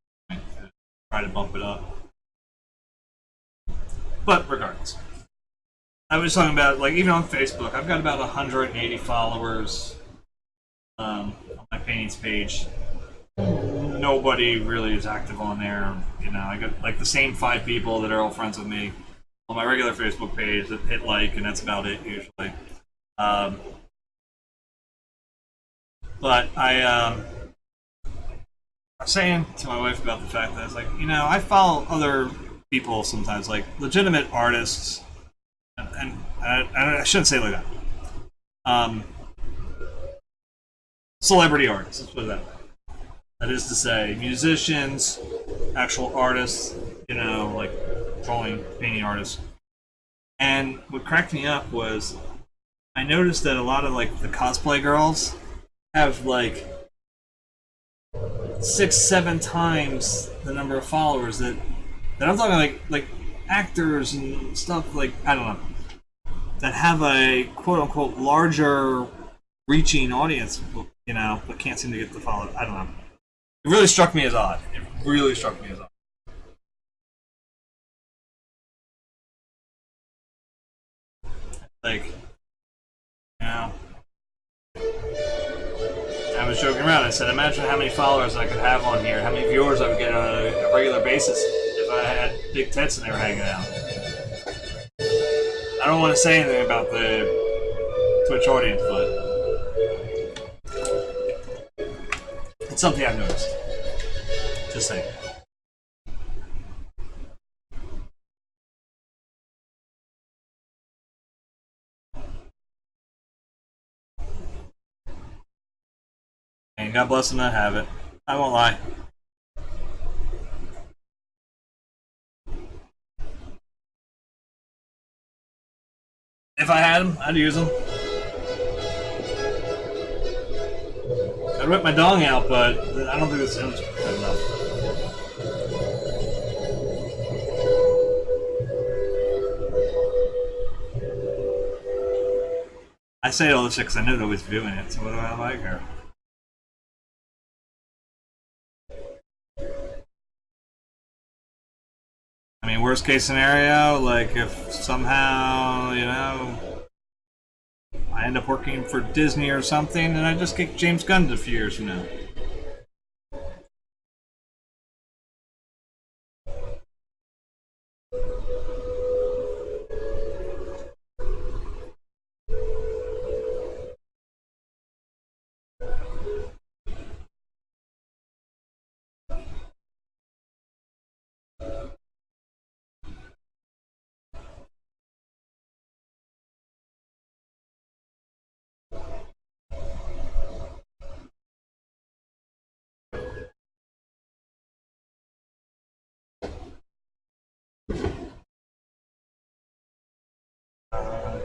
Try to bump it up. But regardless, I was talking about, like, even on Facebook, I've got about 180 followers on my paintings page. Nobody really is active on there. You know, I got like the same 5 people that are all friends with me on my regular Facebook page that hit like, and that's about it usually. But I was saying to my wife about the fact that I was like, you know, I follow other people sometimes, like legitimate artists, and I shouldn't say it like that. Celebrity artists, let's put it that way. That is to say, musicians, actual artists, you know, like drawing, painting artists. And what cracked me up was I noticed that a lot of like the cosplay girls have like 6-7 times the number of followers that I'm talking like actors and stuff, like, I don't know, that have a quote unquote larger reaching audience, you know, but can't seem to get the follow. I don't know. It really struck me as odd. It really struck me as odd. Like, you know, I was joking around. I said, imagine how many followers I could have on here, how many viewers I would get on a regular basis if I had big tits and they were hanging out. I don't want to say anything about the Twitch audience, but it's something I've noticed. Just saying. And God bless them that have it. I won't lie. If I had them, I'd use them. I'd whip my dong out, but I don't think this is good enough. I say all this shit because I know nobody's doing it, so what do I like her? I mean, worst case scenario, like if somehow, you know, I end up working for Disney or something, and I just get James Gunn a few years from now.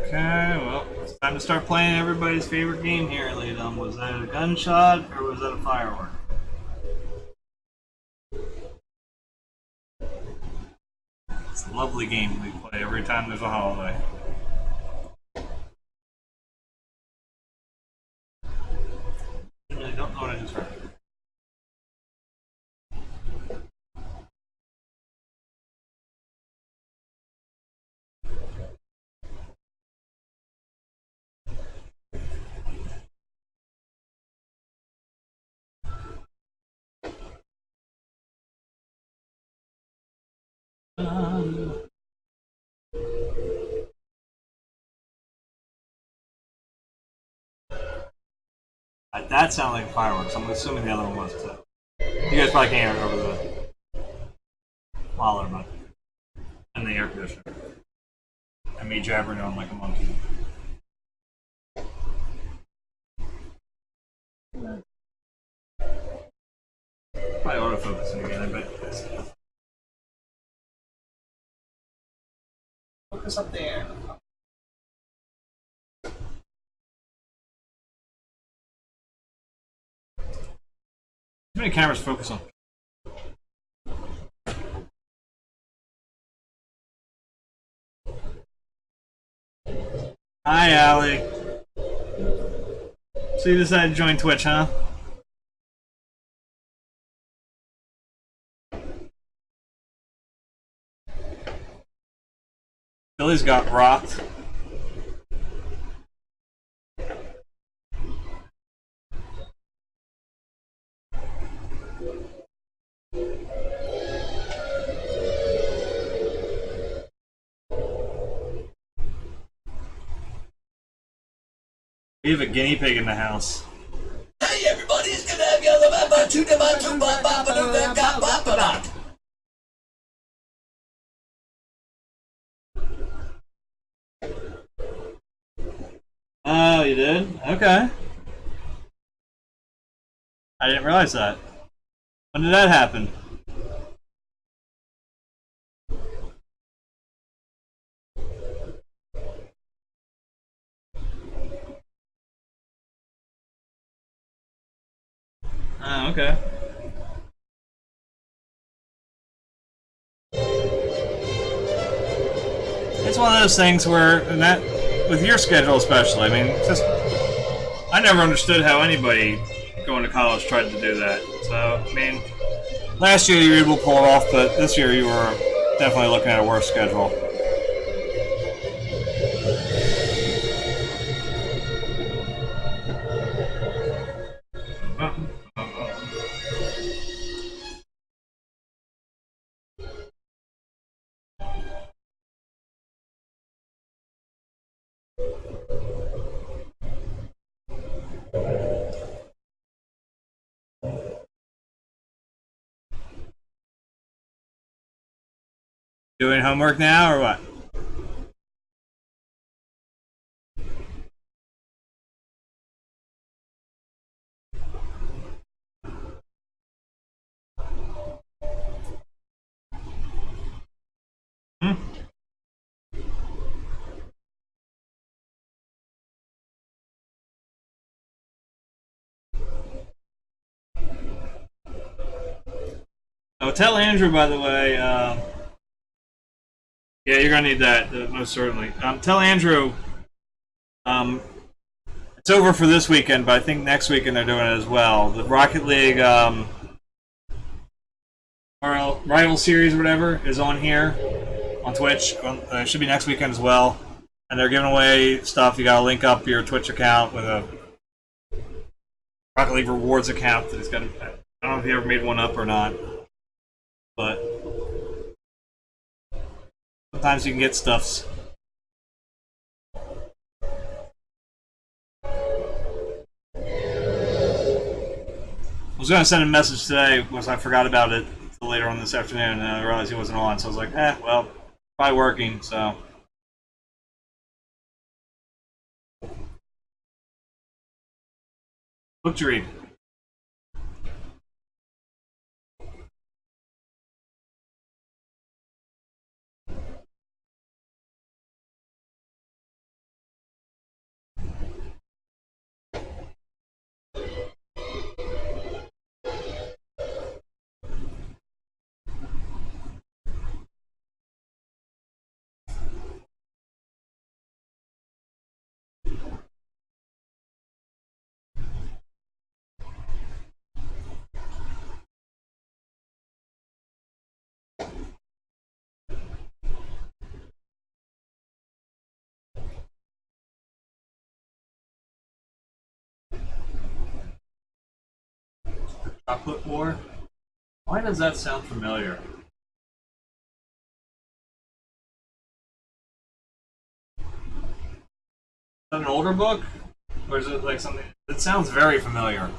Okay, well, it's time to start playing everybody's favorite game here, Leadum. Was that a gunshot or was that a firework? It's a lovely game we play every time there's a holiday. I really don't know what I just heard. That sounded like fireworks. I'm assuming the other one was too. You guys probably can't hear it over the holler, but and the air conditioner. And me jabbering on like a monkey. Probably autofocusing again, I bet. Focus up there. Too many cameras focus on. Hi, Allie. So you decided to join Twitch, huh? Billy's got rocked. We have a guinea pig in the house. Hey everybody, it's gonna have yellow baba to the bottom baba. Oh, you did? Okay. I didn't realize that. When did that happen? Oh, okay. It's one of those things where, and that, with your schedule especially, I mean, just, I never understood how anybody going to college tried to do that. So, I mean, last year you were able to pull it off, but this year you were definitely looking at a worse schedule. Doing homework now or what? Hmm? Oh, tell Andrew, by the way, yeah, you're gonna need that, most certainly. Tell Andrew, it's over for this weekend, but I think next weekend they're doing it as well. The Rocket League, Rival Series or whatever is on here, on Twitch. It should be next weekend as well. And they're giving away stuff. You gotta link up your Twitch account with a Rocket League rewards account that he's got. I don't know if he ever made one up or not, but sometimes you can get stuffs. I was gonna send a message today, was I forgot about it until later on this afternoon, and I realized he wasn't on. So I was like, well, probably working. So. Book to read. Chocolate War? Why does that sound familiar? Is that an older book? Or is it like something? It sounds very familiar.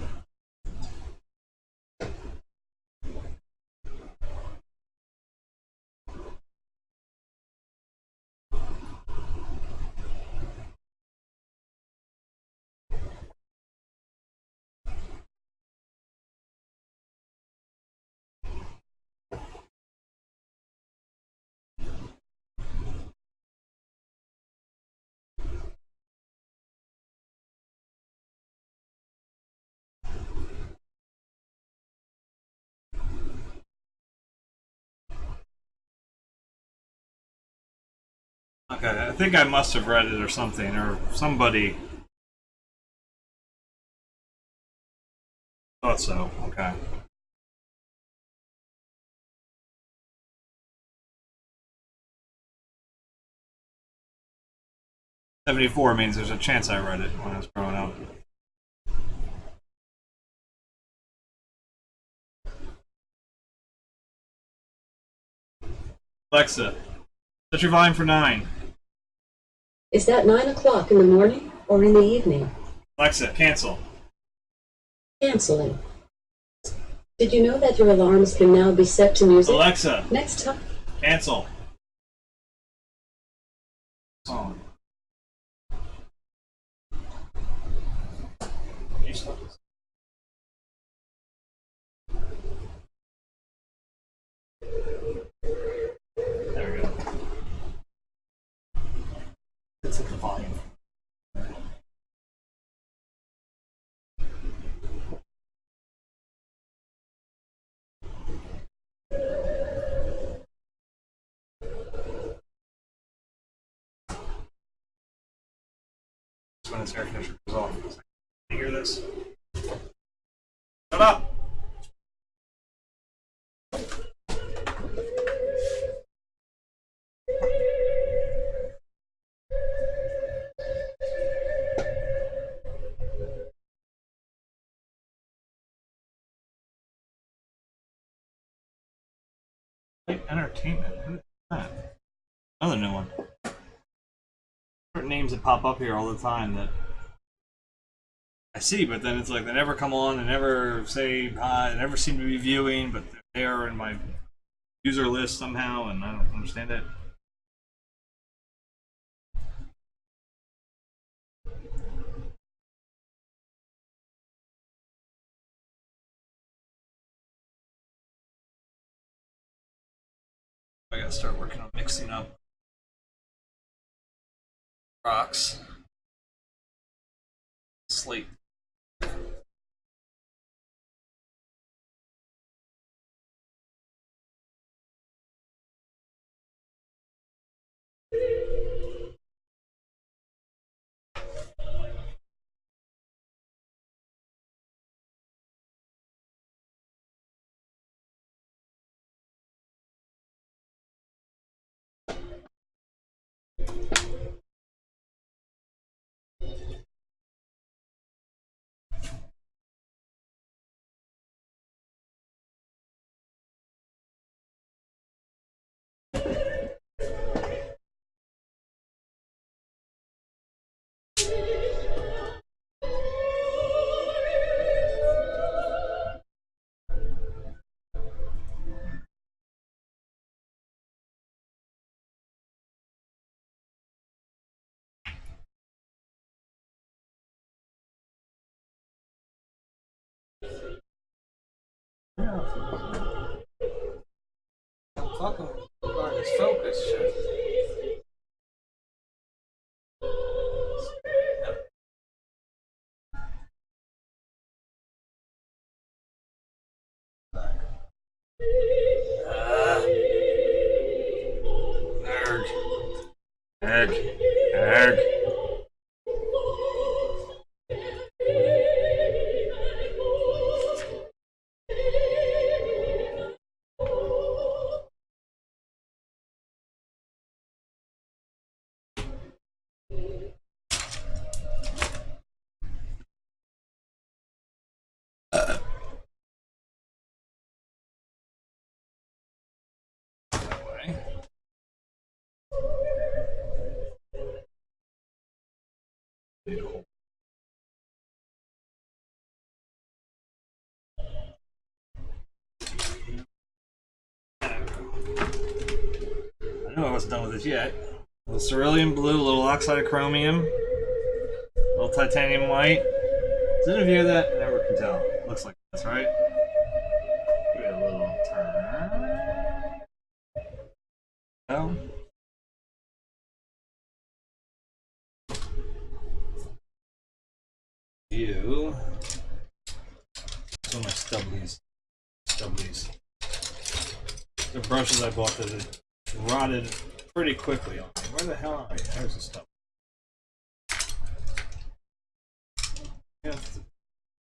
Okay, I think I must have read it or something, or somebody thought so. Okay. "74" means there's a chance I read it when I was growing up. Alexa, set your volume for 9. Is that 9 o'clock in the morning or in the evening? Alexa, cancel. Canceling. Did you know that your alarms can now be set to music? Alexa, Next time. cancel. Song. There we go. Let's hit the volume. When this air conditioner goes off. Can you hear this? Shut up! Light Entertainment. Who is that? Another new one. Certain names that pop up here all the time that I see, but then it's like they never come on, they never say hi, they never seem to be viewing, but they're there in my user list somehow, and I don't understand it. I gotta start working on mixing up rocks, slate. Fucking this focus shit. Nerd. Nerd. I knew I wasn't done with it yet. A little cerulean blue, a little oxide of chromium, a little titanium white. Does any of you hear that? I never can tell. Looks like this, right? Give it a little turn. No. You. Some of my stubblies. Stubblies. The brushes I bought that had rotted pretty quickly on me. Where the hell are you? There's the stuff.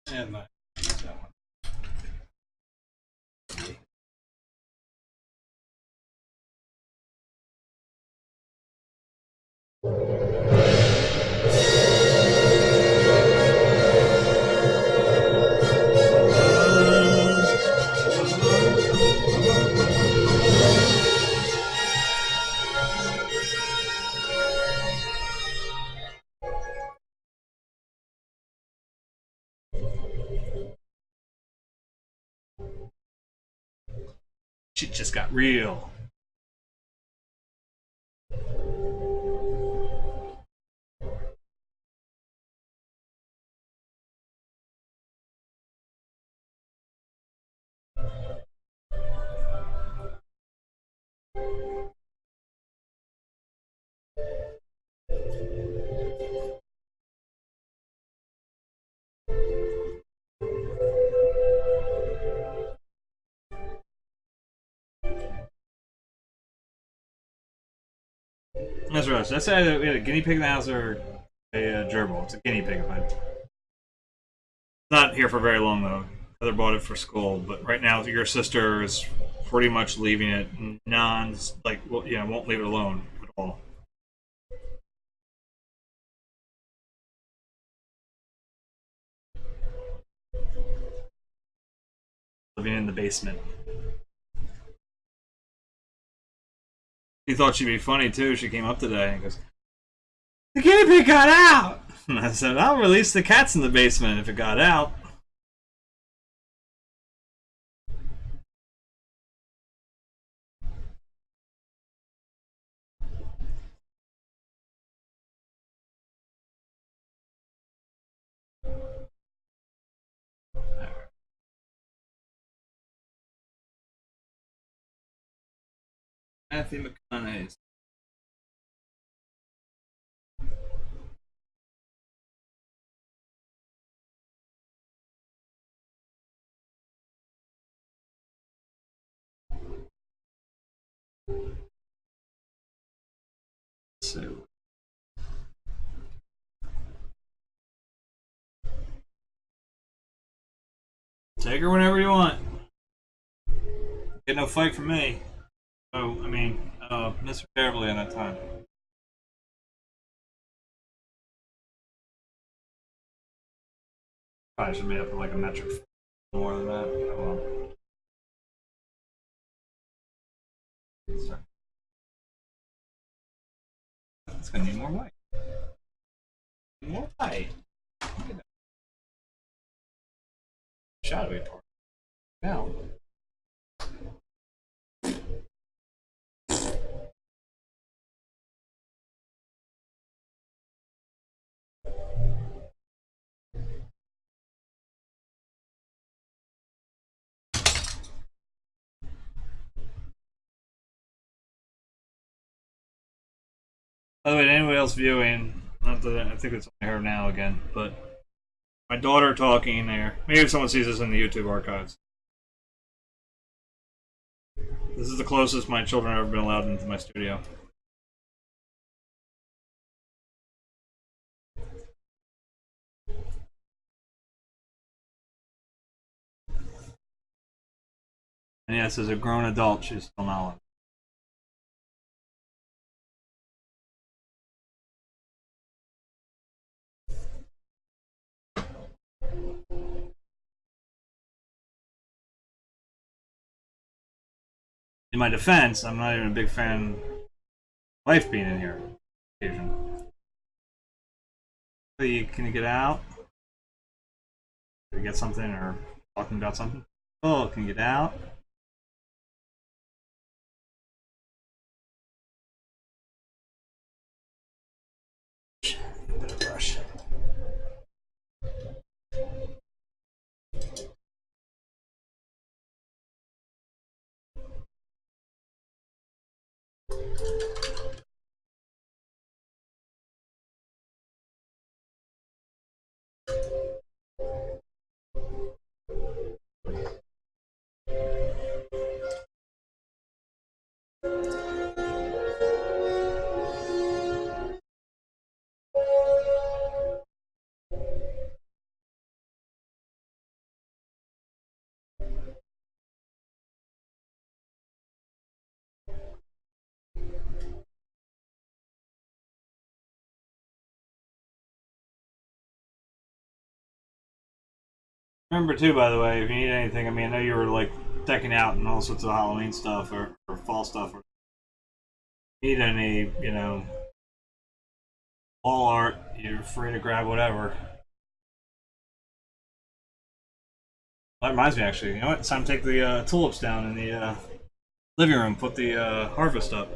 And that one. Shit just got real. That's right. So that's either we had a guinea pig in the house or a gerbil. It's a guinea pig. It's not here for very long though. Heather bought it for school, but right now your sister is pretty much leaving it well, yeah, won't leave it alone at all. Living in the basement. She thought she'd be funny too. She came up today and goes, "The guinea pig got out!" And I said, "I'll release the cats in the basement if it got out." Matthew McConaughey. So take her whenever you want. Get no fight from me. Oh, I mean, miss her terribly at that time. Probably should have made up like a metric more than that. Oh well. It's gonna need more white. More white. Look at that. Shadowy part. Now. By the way, anybody else viewing, not that I think it's only her now again, but my daughter talking there. Maybe if someone sees this in the YouTube archives. This is the closest my children have ever been allowed into my studio. And yes, as a grown adult, she's still not allowed. In my defense, I'm not even a big fan of wife being in here on occasion. Can you get out? Can you get something or talking about something? Oh, can you get out? Better brush. Remember too, by the way, if you need anything, I mean, I know you were like decking out and all sorts of Halloween stuff or fall stuff. Or need any, you know, wall art, you're free to grab whatever. That reminds me, actually, you know what? It's time to take the tulips down in the living room, put the harvest up.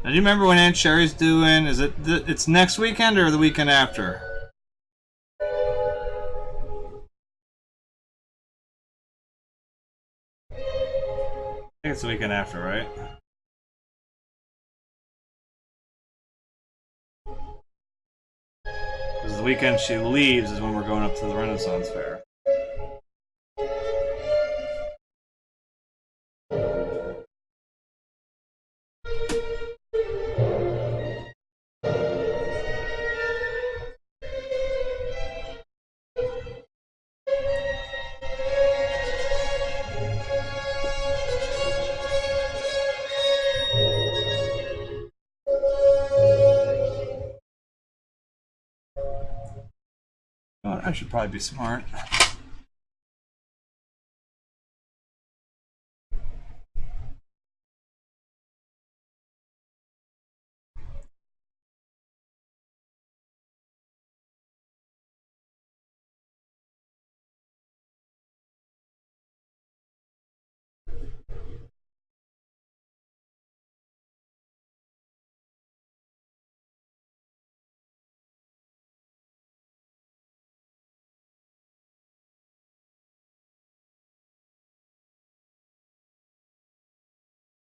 Now, do you remember when Aunt Sherry's doing? Is it? It's next weekend or the weekend after? I think it's the weekend after, right? Because the weekend she leaves is when we're going up to the Renaissance Fair. Oh, I should probably be smart.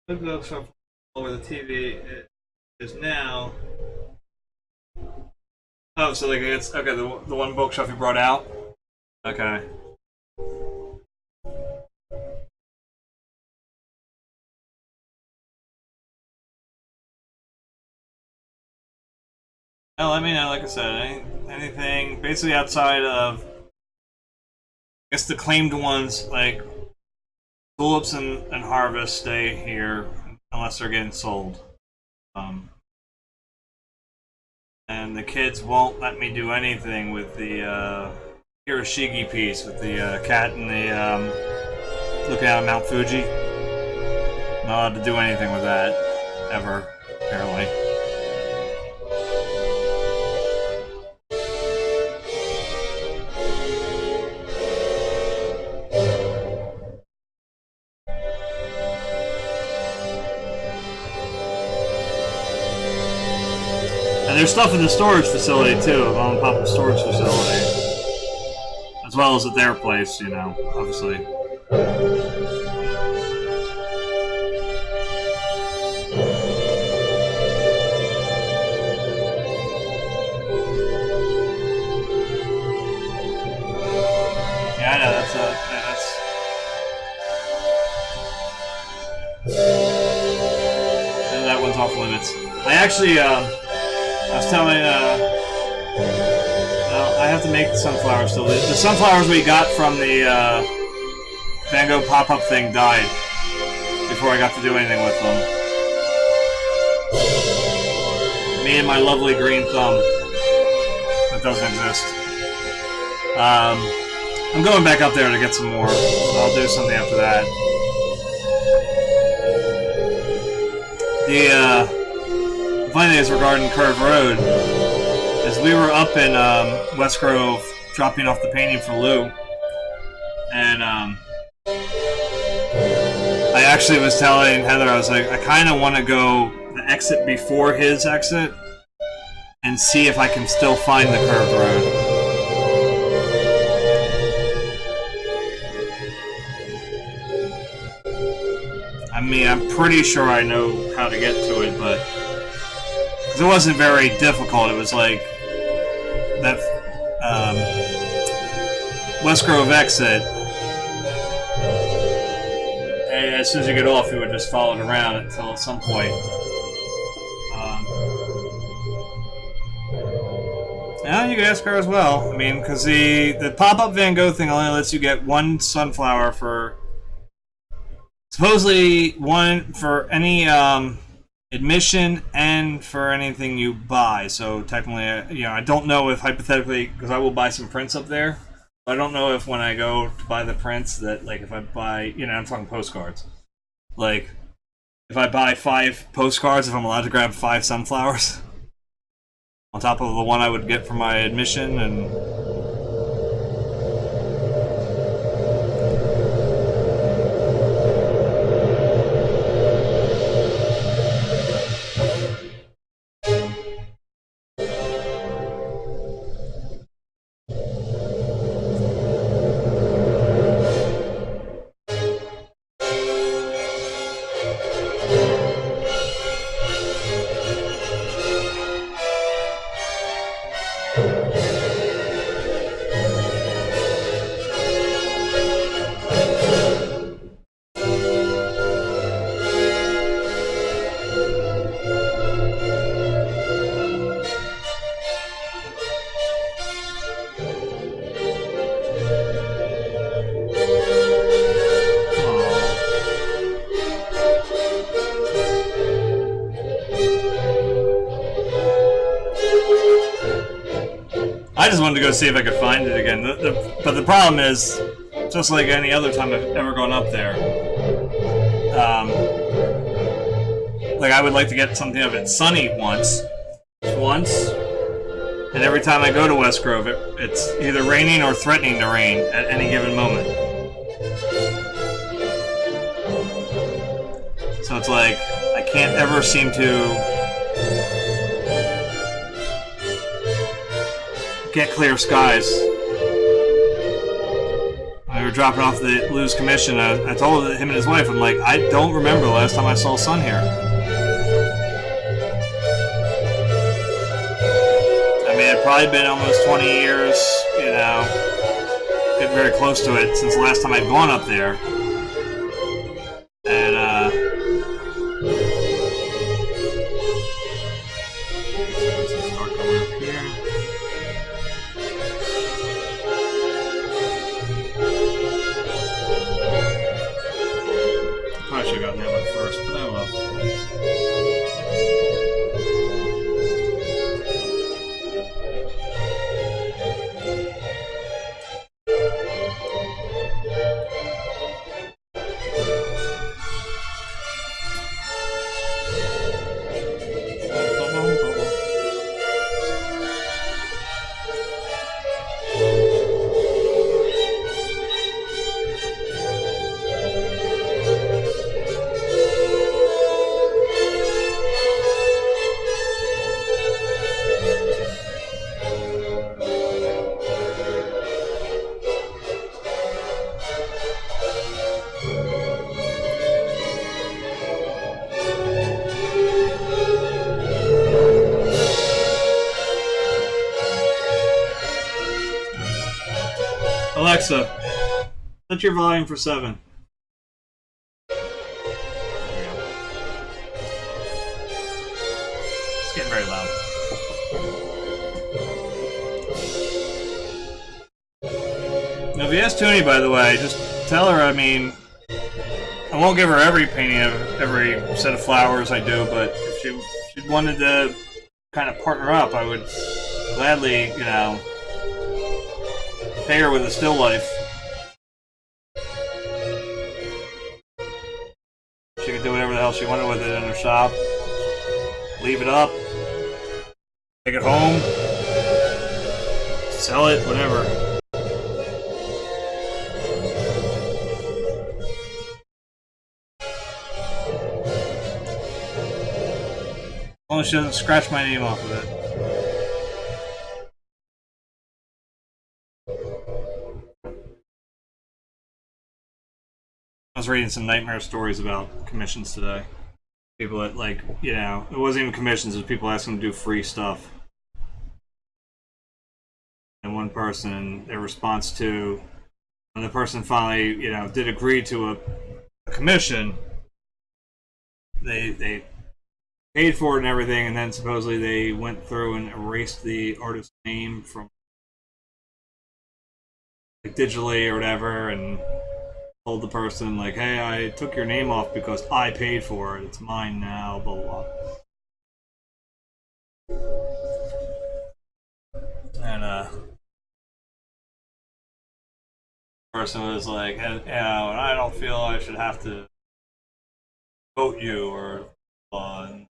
The bookshelf where the TV is now. Oh, so like it's okay. The one bookshelf you brought out. Okay. Now let me know. Like I said, anything basically outside of, I guess the claimed ones like Tulips and Harvest stay here unless they're getting sold. And the kids won't let me do anything with the Hiroshige piece with the cat and the looking out at Mount Fuji. Not allowed to do anything with that ever, apparently. And there's stuff in the storage facility too, a mom and pop storage facility. As well as at their place, you know, obviously. Yeah, I know, and that one's off limits. I actually, I was telling, well, I have to make the sunflowers still. The sunflowers we got from the Van Gogh pop-up thing died before I got to do anything with them. Me and my lovely green thumb that doesn't exist. I'm going back up there to get some more. So I'll do something after that. The funny thing is regarding Curve Road is we were up in West Grove dropping off the painting for Lou, and I actually was telling Heather, I was like, I kind of want to go the exit before his exit and see if I can still find the curved road. I mean, I'm pretty sure I know how to get to it, but It wasn't very difficult. It was like that West Grove exit. And as soon as you get off, you would just follow it around until at some point. Yeah, you can ask her as well. I mean, because the pop-up Van Gogh thing only lets you get one sunflower for supposedly one for any admission and for anything you buy. So technically, you know, I don't know if hypothetically, because I will buy some prints up there. I don't know if when I go to buy the prints that, like, if I buy, you know, I'm talking postcards. Like, if I buy 5 postcards, if I'm allowed to grab 5 sunflowers on top of the one I would get for my admission, and I just wanted to go see if I could find it again. But the problem is, just like any other time I've ever gone up there, like I would like to get something of it sunny once, and every time I go to West Grove, it's either raining or threatening to rain at any given moment. So it's like, I can't ever seem to get clear skies. We were dropping off the Lou's commission. I told him and his wife, I'm like, I don't remember the last time I saw sun here. I mean, it'd probably been almost 20 years, you know, getting very close to it since the last time I'd gone up there. And, start going up here. I should have gotten that one first, but oh well. Alexa, set your volume for 7. There we go. It's getting very loud. Now, if you ask Toonie, by the way, just tell her, I mean, I won't give her every painting of every set of flowers I do, but if she wanted to kind of partner up, I would gladly, you know, pay her with a still life. She could do whatever the hell she wanted with it in her shop. Leave it up. Take it home. Sell it, whatever. As long as she doesn't scratch my name off of it. I was reading some nightmare stories about commissions today. People that, like, you know, it wasn't even commissions, it was people asking to do free stuff. And one person, their response to, when the person finally, you know, did agree to a commission, they paid for it and everything, and then supposedly they went through and erased the artist's name from, like, digitally or whatever, and told the person, like, hey, I took your name off because I paid for it, it's mine now, blah blah blah. And the person was like, you know, I don't feel I should have to vote you, or and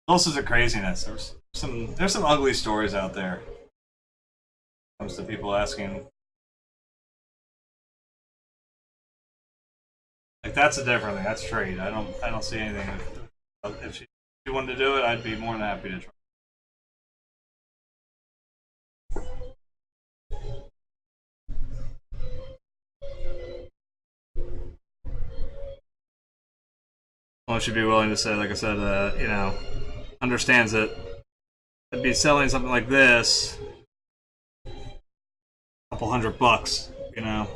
all sorts of craziness. There's some ugly stories out there when it comes to people asking. Like, that's a different thing. That's trade. I don't see anything. If she wanted to do it, I'd be more than happy to try. Well, she'd be willing to say, like I said, you know, understands that it'd be selling something like this, a couple $100, you know.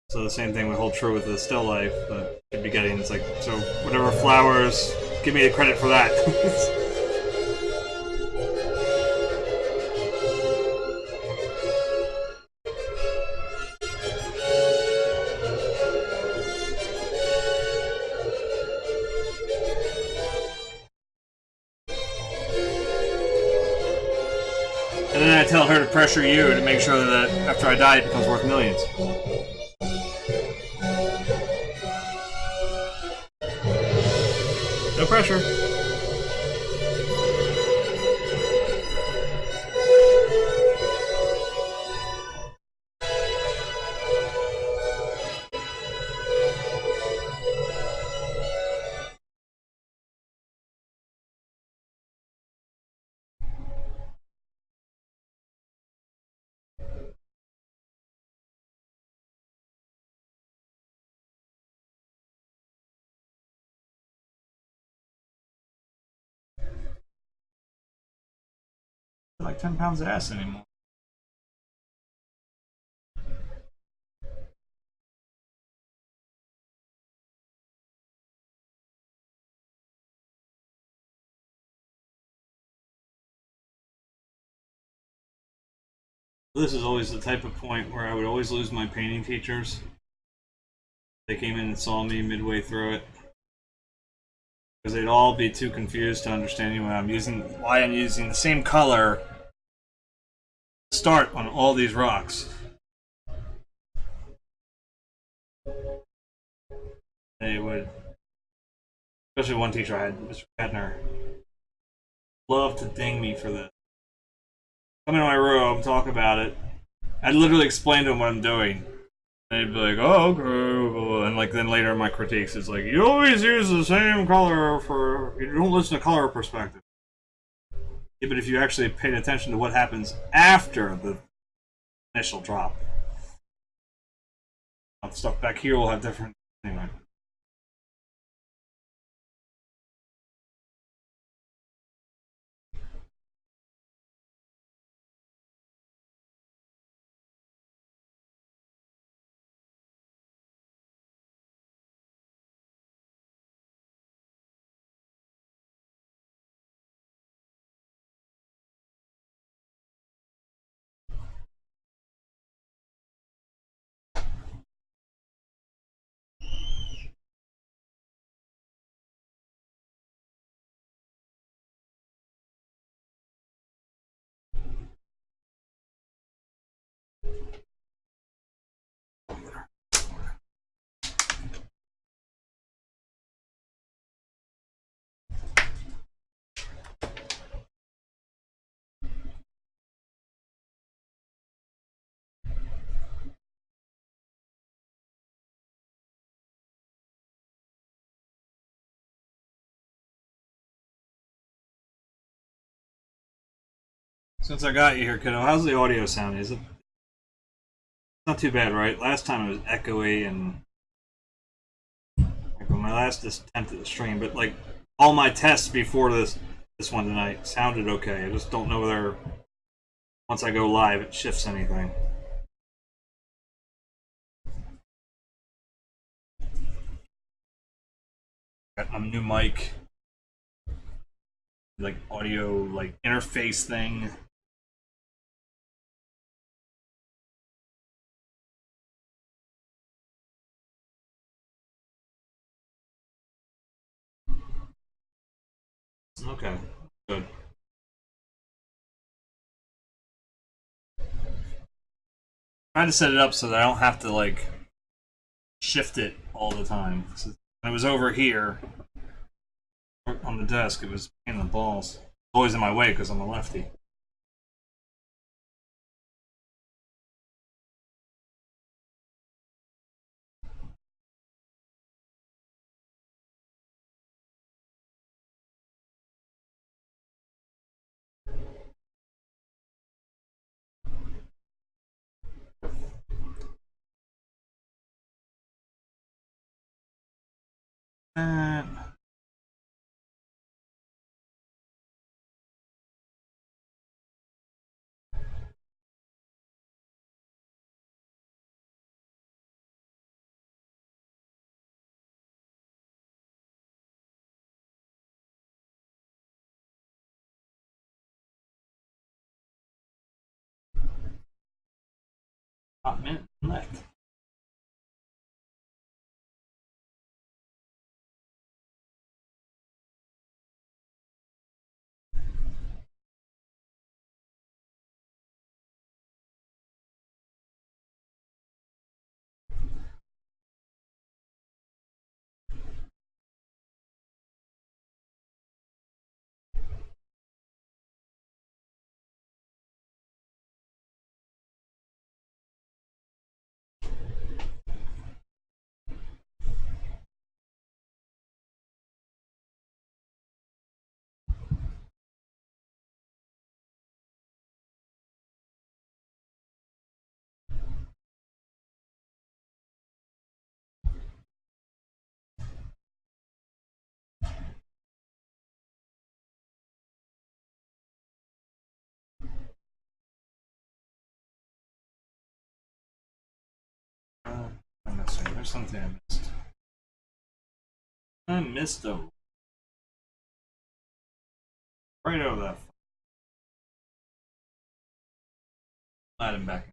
So the same thing would hold true with the still life, but you'd be getting, it's like, so whatever flowers, give me the credit for that. And then I tell her to pressure you to make sure that after I die it becomes worth millions. No pressure. Like 10 pounds of ass anymore. This is always the type of point where I would always lose my painting teachers. They came in and saw me midway through it, because they'd all be too confused to understand why I'm using the same color start on all these rocks. They would, especially one teacher I had, Mr. Kettner, love to ding me for this. Come into my room, talk about it. I'd literally explain to him what I'm doing. And he'd be like, oh, okay. And like then later in my critiques, it's like, you always use the same color you don't listen to color perspective. Yeah, but if you actually paid attention to what happens after the initial drop, the stuff back here will have different, anyway. Since I got you here, kiddo, how's the audio sound? Is it not too bad, right? Last time it was echoey and like when my last attempt at the stream, but like all my tests before this one tonight sounded okay. I just don't know whether once I go live it shifts anything. Got my new mic, like audio like interface thing. Okay, good. Trying to set it up so that I don't have to like shift it all the time. When it was over here on the desk, it was a pain in the balls. It's always in my way because I'm a lefty. And hot minute left. I'm missing. There's something I missed. I missed them. Right over that. Add him back.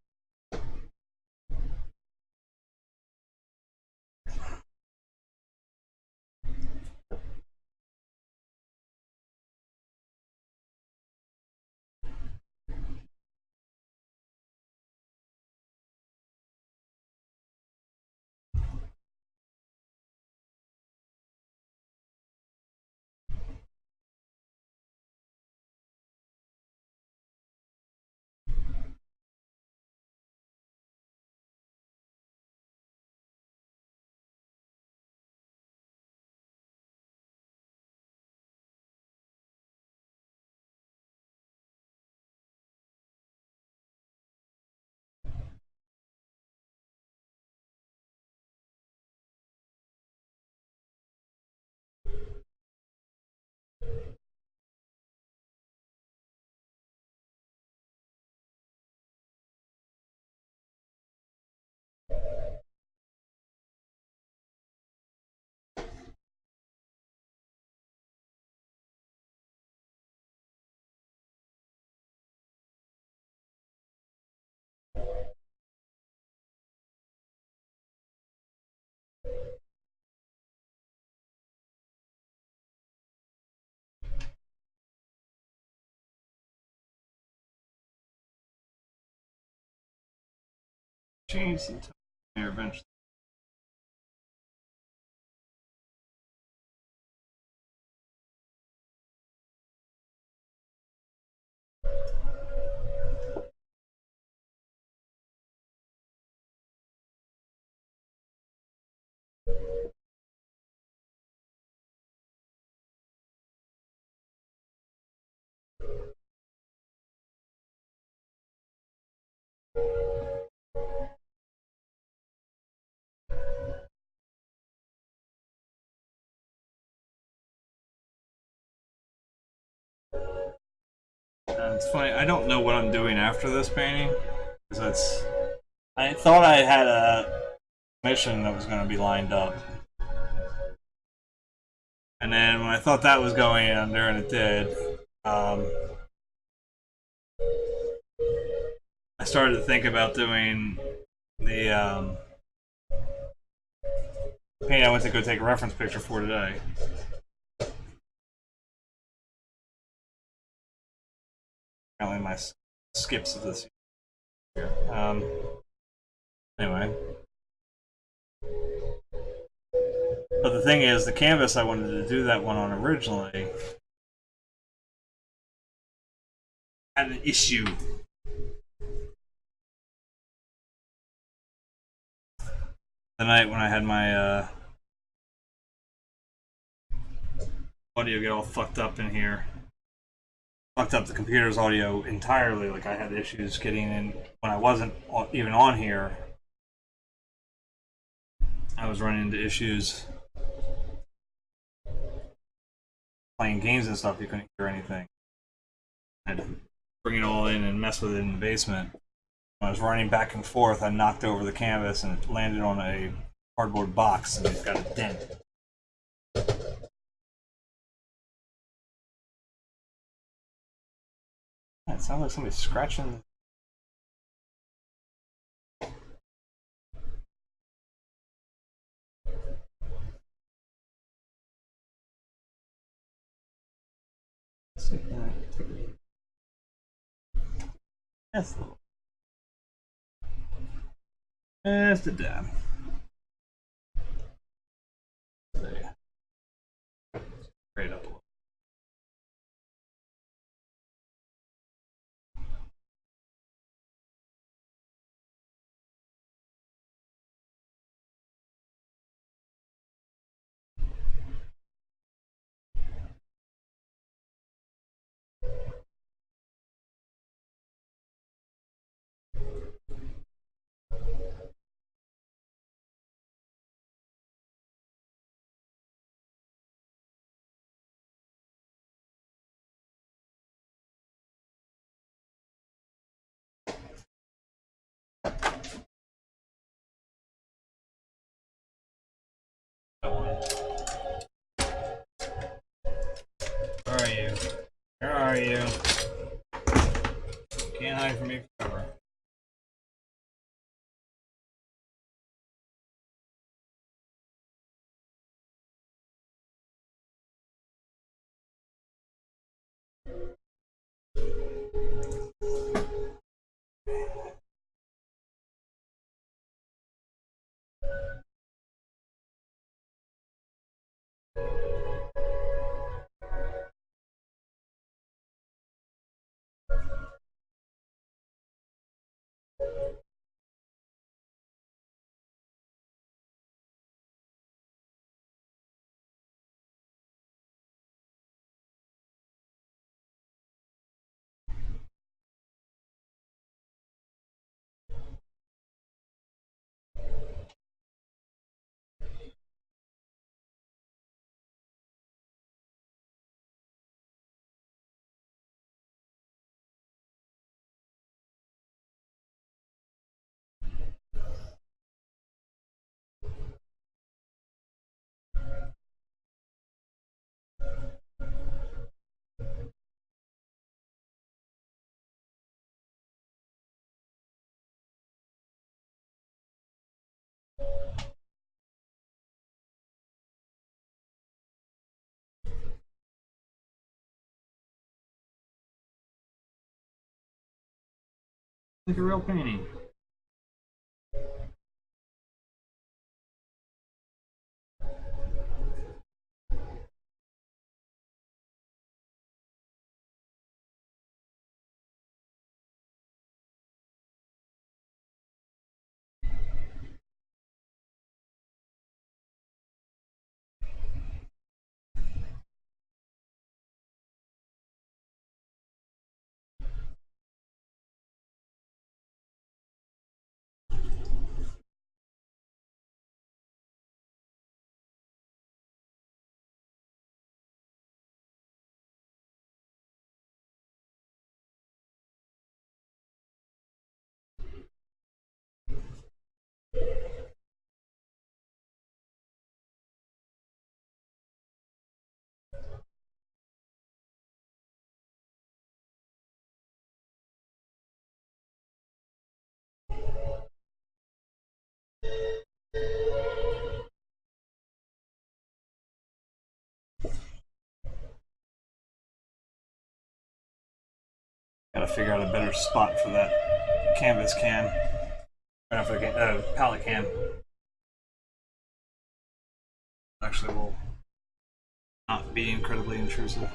Change some time there eventually. It's funny. I don't know what I'm doing after this painting because that's. I thought I had a mission that was going to be lined up, and then when I thought that was going under, and it did, I started to think about doing the painting I went to go take a reference picture for today. Apparently, my skips of this year. Anyway. But the thing is, the canvas I wanted to do that one on originally had an issue. The night when I had my audio get all fucked up in here. Fucked up the computer's audio entirely. Like I had issues getting in when I wasn't even on here. I was running into issues playing games and stuff. You couldn't hear anything. I had to bring it all in and mess with it in the basement. When I was running back and forth, I knocked over the canvas and it landed on a cardboard box and it got a dent. It sounds like somebody's scratching. That's a little. Just a dab. Straight up a little. Where are you? Where are you? Can't hide from me forever. Like a real painting. Gotta figure out a better spot for that canvas cam. Or not for the palette cam. Actually, will not be incredibly intrusive.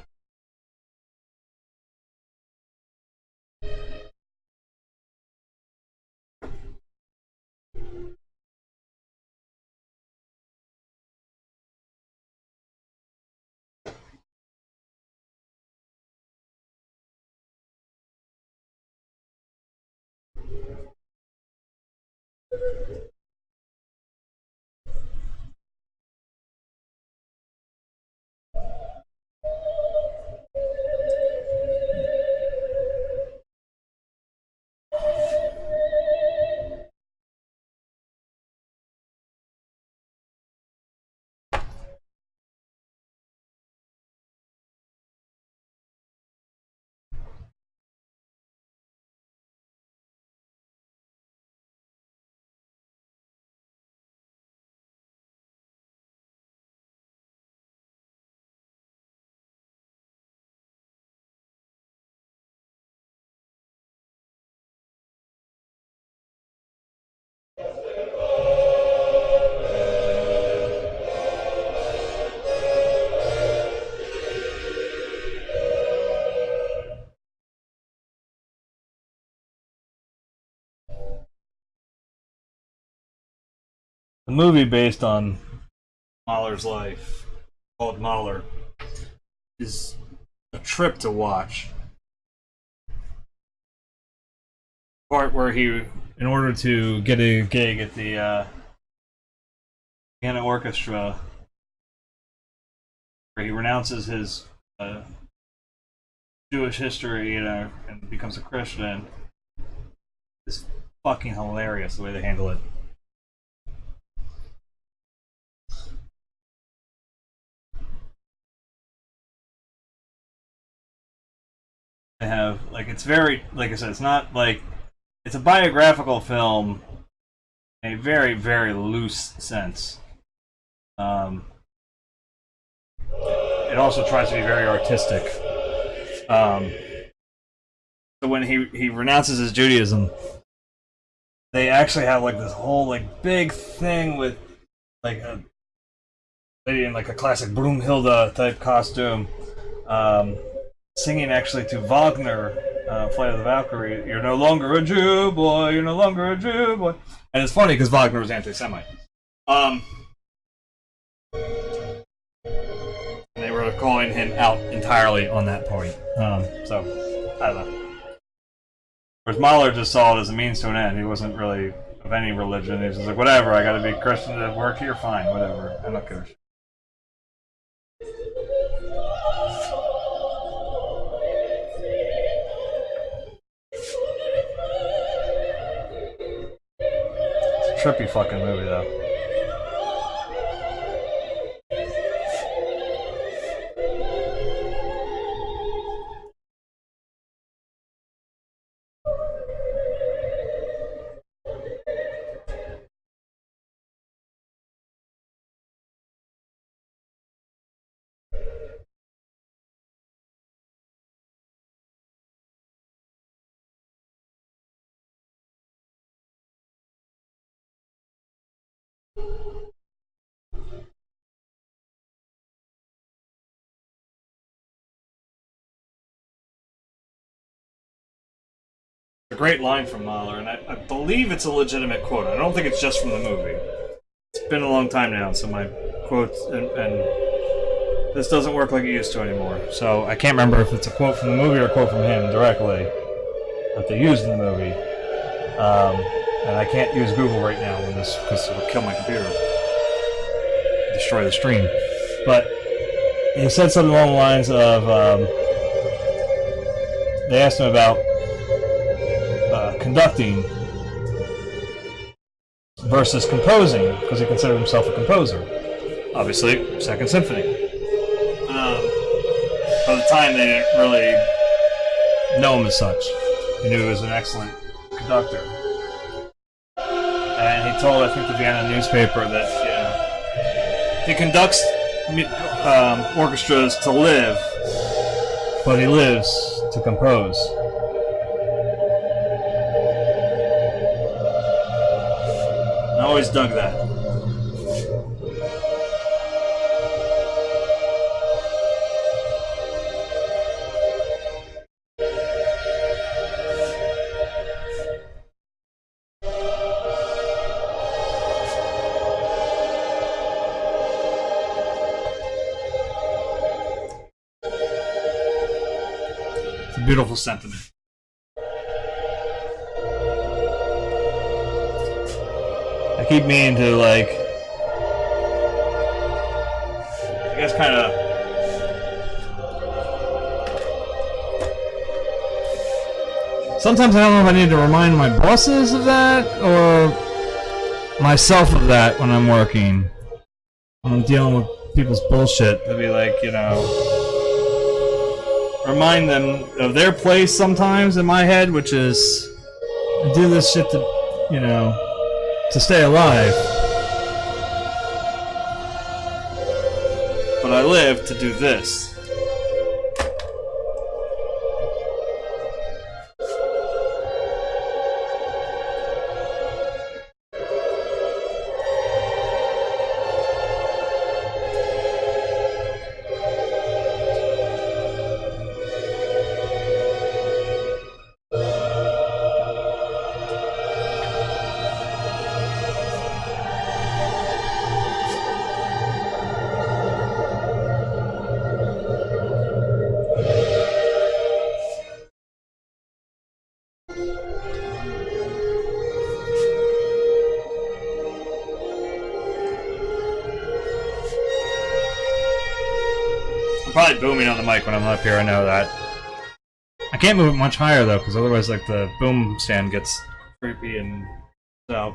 The movie based on Mahler's life, called Mahler, is a trip to watch. Part where he, in order to get a gig at the Vienna Orchestra, where he renounces his Jewish history, and becomes a Christian, is fucking hilarious the way they handle it. They have, like, it's very, like I said, it's not like, it's a biographical film in a very, very loose sense. It also tries to be very artistic. So when he renounces his Judaism, they actually have like this whole like big thing with like a lady in like a classic Broomhilda type costume, singing actually to Wagner, Flight of the Valkyrie, "You're no longer a Jew, boy, you're no longer a Jew, boy." And it's funny because Wagner was anti-Semite. And they were calling him out entirely on that point. So, I don't know. Whereas Mahler just saw it as a means to an end. He wasn't really of any religion. He was just like, whatever, I gotta be Christian to work here, fine, whatever. I'm not gonna. It's a trippy fucking movie, though. A great line from Mahler, and I believe it's a legitimate quote. I don't think it's just from the movie. It's been a long time now, so my quotes and this doesn't work like it used to anymore. So I can't remember if it's a quote from the movie or a quote from him directly that they used in the movie. And I can't use Google right now on this because it will kill my computer, destroy the stream. But he said something along the lines of they asked him about conducting versus composing, because he considered himself a composer. Obviously, Second Symphony. By the time they didn't really know him as such. He knew he was an excellent conductor. And he told, I think, the Vienna newspaper that, he conducts orchestras to live, but he lives to compose. I always dug that. It's a beautiful sentiment. I keep meaning to, like, I guess kind of sometimes I don't know if I need to remind my bosses of that or myself of that when I'm working. When I'm dealing with people's bullshit, to be like, you know, remind them of their place sometimes in my head, which is I do this shit to, you know, to stay alive. But I live to do this. I'm probably booming on the mic when I'm up here, I know that. I can't move it much higher though, because otherwise like the boom stand gets creepy and so.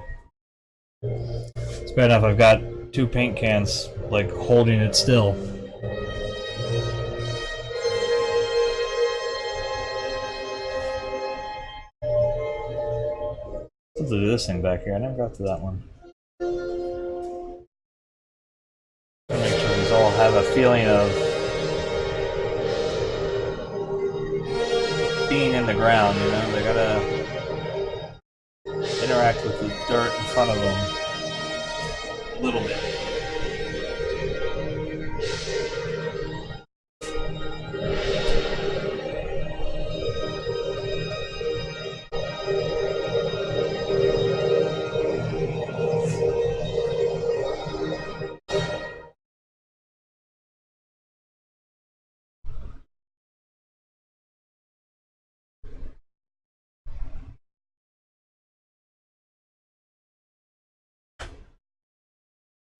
It's bad enough I've got 2 paint cans like holding it still. Let's do this thing back here. I never got to that one. Make sure these all have a feeling of being in the ground, you know? They gotta interact with the dirt in front of them a little bit.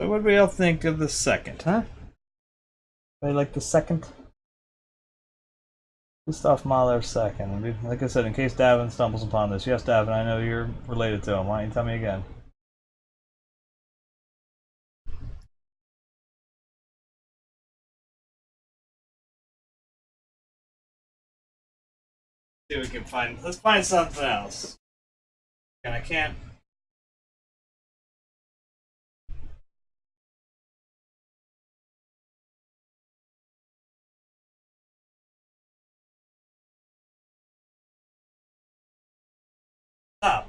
So what do we all think of the second, huh? I like the second? Gustav Mahler's second. Like I said, in case Davin stumbles upon this. Yes, Davin, I know you're related to him. Why don't you tell me again? See if we can find. Let's find something else. And I can't. Stop.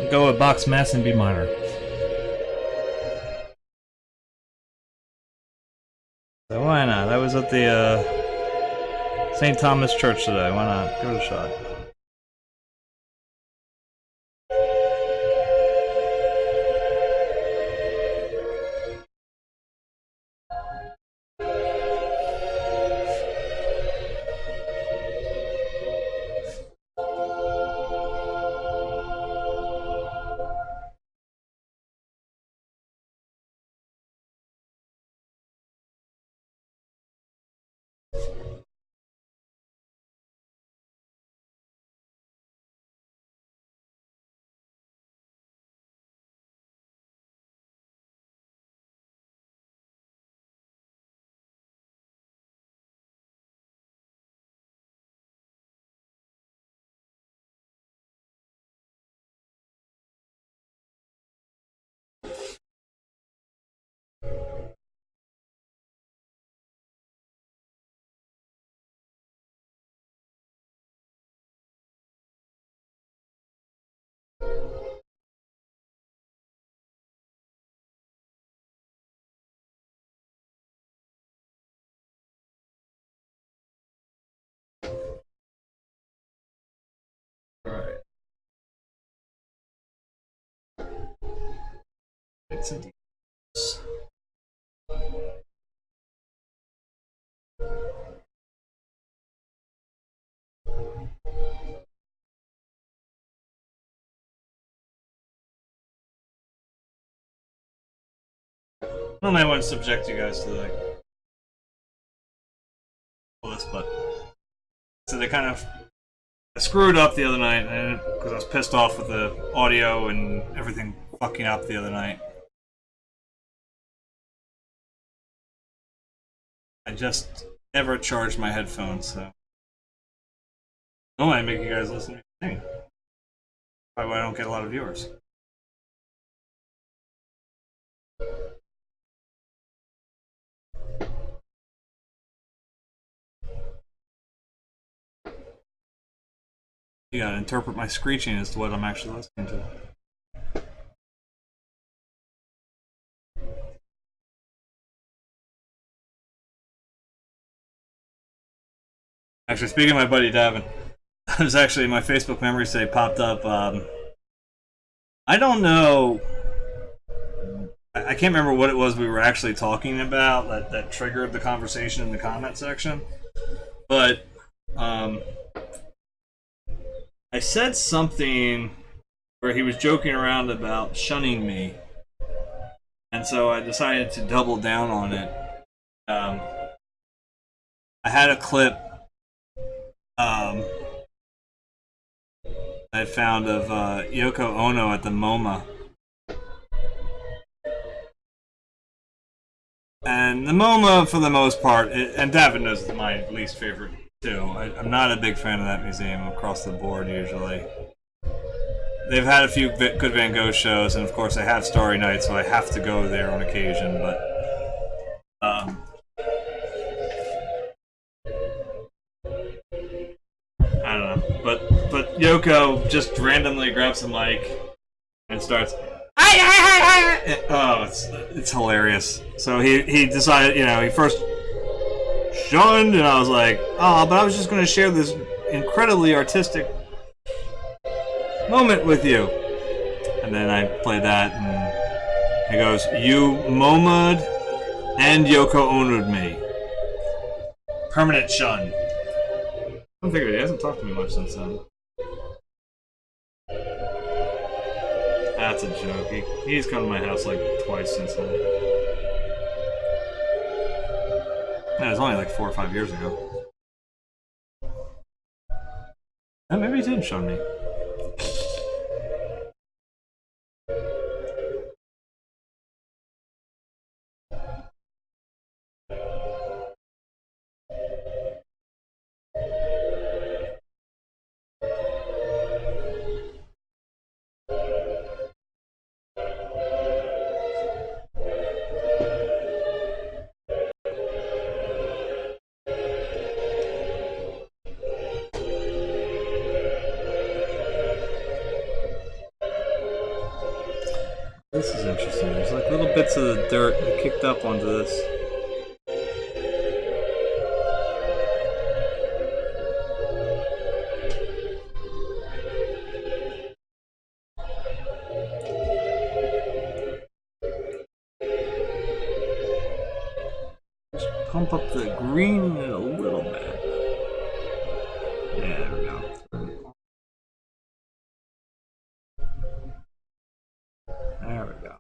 Go with box mass and B minor. So why not? That was at the St. Thomas Church today. Why not? Give it a shot. Alright. It's a I don't want to subject you guys to like all this, but so they kind of screwed up the other night because I was pissed off with the audio and everything fucking up the other night. I just never charged my headphones, so I make you guys listen to me sing. Probably why I don't get a lot of viewers. You gotta interpret my screeching as to what I'm actually listening to. Actually, speaking of my buddy Davin, it was actually my Facebook memory save popped up. I don't know. I can't remember what it was we were actually talking about that triggered the conversation in the comment section. But I said something where he was joking around about shunning me. And so I decided to double down on it. I had a clip I found of Yoko Ono at the MoMA. And the MoMA, for the most part, and Davin knows it's my least favorite too. I'm not a big fan of that museum across the board usually. They've had a few good Van Gogh shows, and of course I have Starry Night, so I have to go there on occasion, but I don't know. But Yoko just randomly grabs the mic and starts oh, it's hilarious. So he decided, he first shunned, and I was like, oh, but I was just going to share this incredibly artistic moment with you. And then I played that, and he goes, you MoMA'd and Yoko Ono'd me. Permanent shun. I don't think he hasn't talked to me much since then. That's a joke. He's come to my house like twice since then. That was only like 4 or 5 years ago. Oh, maybe he didn't show me. This is interesting. There's like little bits of the dirt that kicked up onto this. Just pump up the green in it a little bit. Yeah, there we go. There we go.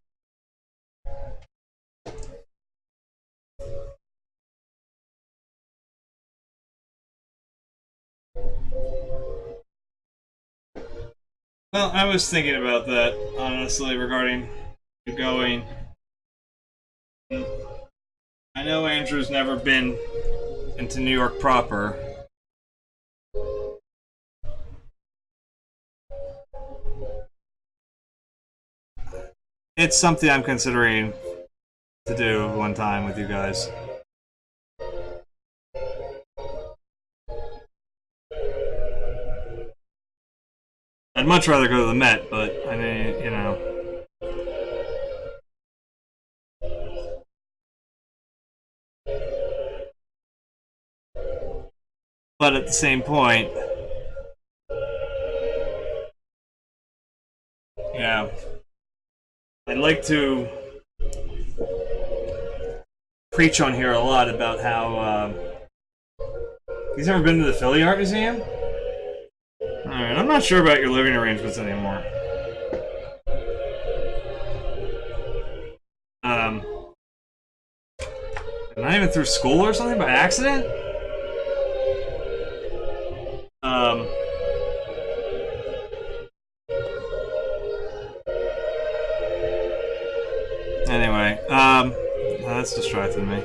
Well, I was thinking about that, honestly, regarding you going. I know Andrew's never been into New York proper. It's something I'm considering to do one time with you guys. I'd much rather go to the Met, but I mean, But at the same point, Yeah. I'd like to preach on here a lot about how, he's never been to the Philly Art Museum? Alright, I'm not sure about your living arrangements anymore. Not even through school or something? By accident? Anyway, that's distracting me.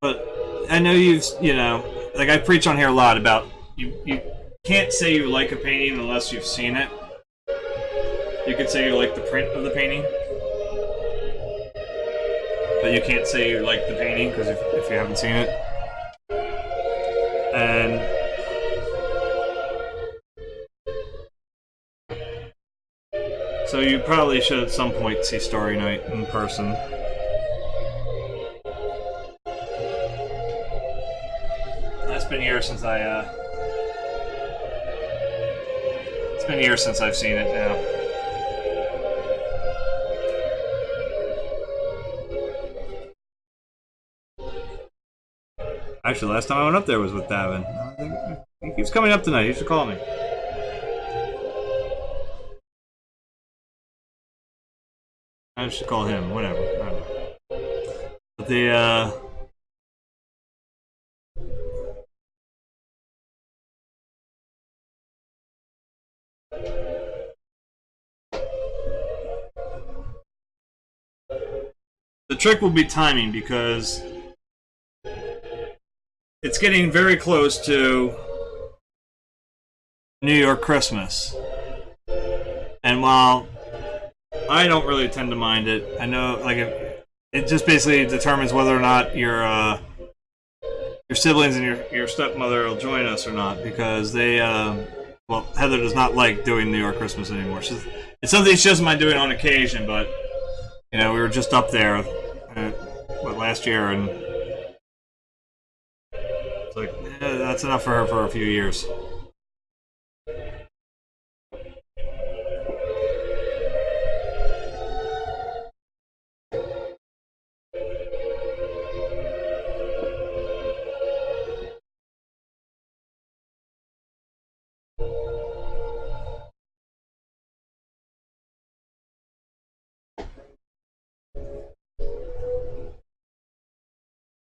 But I know you know, like I preach on here a lot about you can't say you like a painting unless you've seen it. You could say you like the print of the painting, but you can't say you like the painting because if you haven't seen it. And so you probably should at some point see Starry Night in person. It's been years since it's been years since I've seen it now. Actually, last time I went up there was with Davin. He keeps coming up tonight. You should call me. I should call him. Whatever. I don't know. But the trick will be timing because it's getting very close to New York Christmas. And while I don't really tend to mind it, I know like it just basically determines whether or not your siblings and your stepmother will join us or not, because they well, Heather does not like doing New York Christmas anymore. It's something she doesn't mind doing on occasion, but you know, we were just up there last year, and it's like that's enough for her for a few years.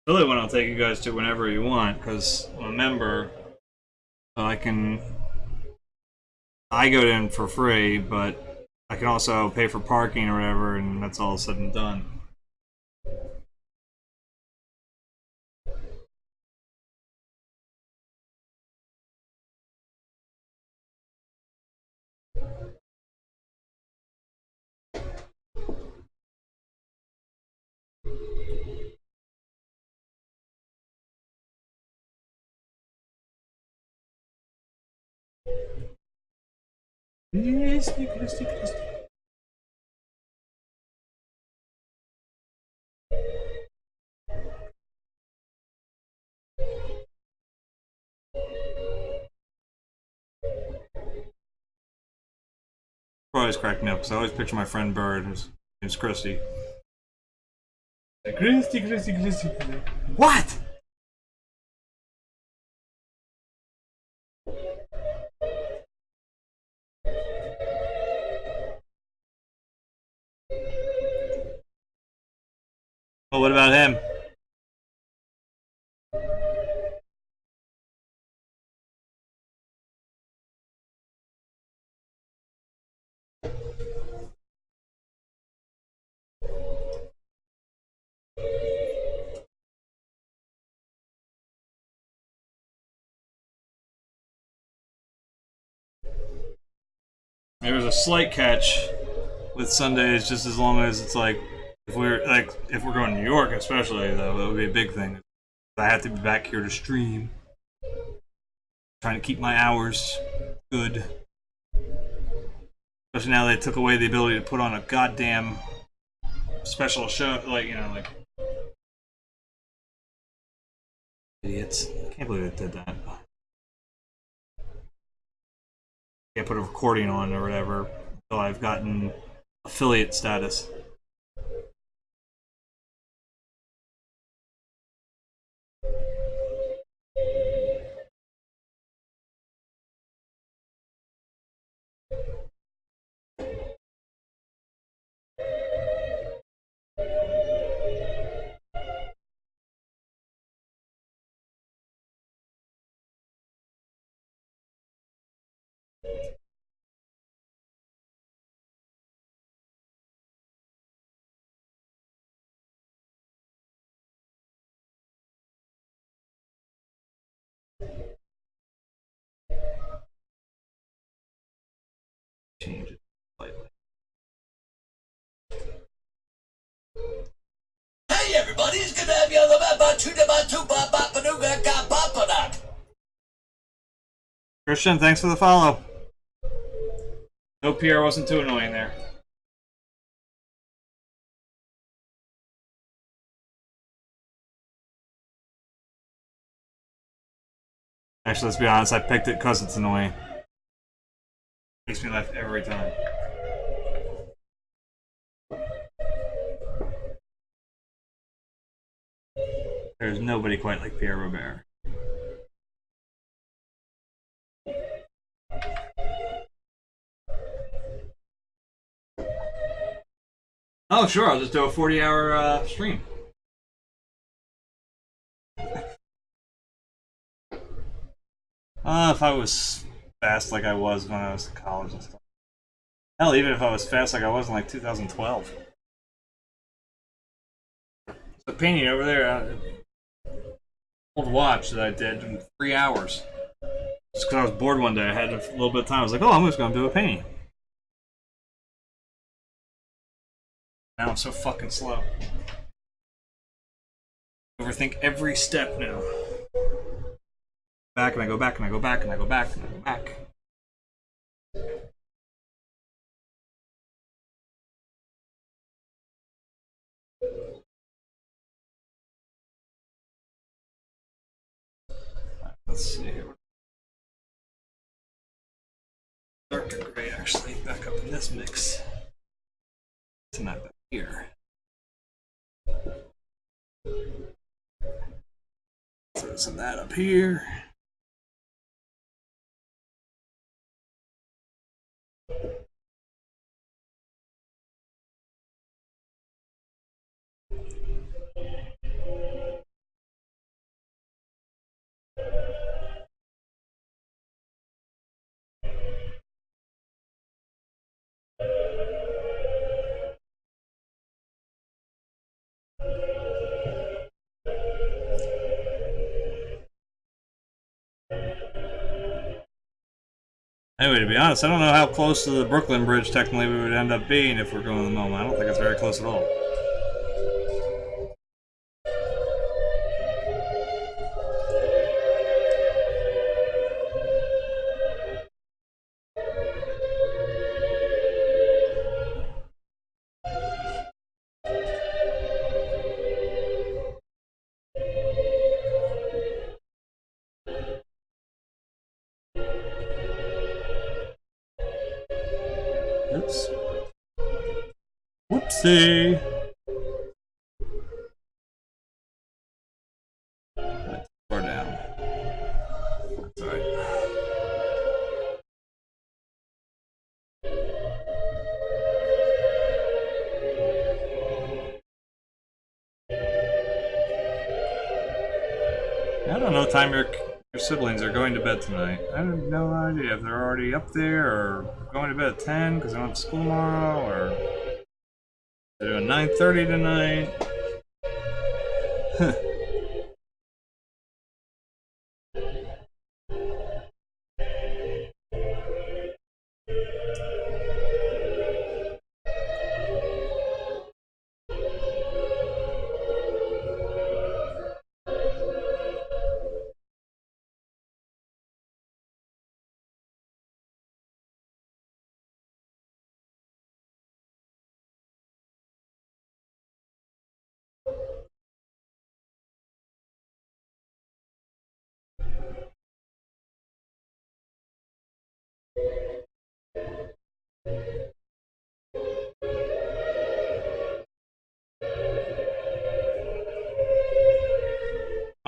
Really, one I'll take you guys to whenever you want, because I'm a member, so I go in for free, but I can also pay for parking or whatever, and that's all said and done. Christy. Always crack me up because I always picture my friend Bird, whose name's Christy. Christy. What? Well, what about him? There's a slight catch with Sundays, just as long as it's like if we're going to New York, especially though, that would be a big thing. I have to be back here to stream, trying to keep my hours good. Especially now they took away the ability to put on a goddamn special show, like Idiots. I can't believe they did that. I put a recording on or whatever until I've gotten affiliate status. Change it slightly. Hey everybody, it's good to have you on the map. Christian, thanks for the follow. No, Pierre wasn't too annoying there. Actually, let's be honest, I picked it because it's annoying. Makes me laugh every time. There's nobody quite like Pierre Robert. Oh, sure, I'll just do a 40-hour stream. If I was fast like I was when I was in college and stuff. Hell, even if I was fast like I was in like 2012. The painting over there, old watch that I did in 3 hours. Just because I was bored one day, I had a little bit of time. I was like, oh, I'm just going to do a painting. Now I'm so fucking slow. Overthink every step now. Back and I go back and I go back and I go back and I go back. Let's see here. Darker gray actually back up in this mix. It's not back here. Throw some of that up here. Anyway, to be honest, I don't know how close to the Brooklyn Bridge technically we would end up being if we're going to the MoMA. I don't think it's very close at all. Oops. Whoopsie. Far down. That's alright. I don't know what time your siblings are going to bed tonight. I have no idea if they're already up there or going to bed at 10 because they don't have school tomorrow, or they're doing 9:30 tonight.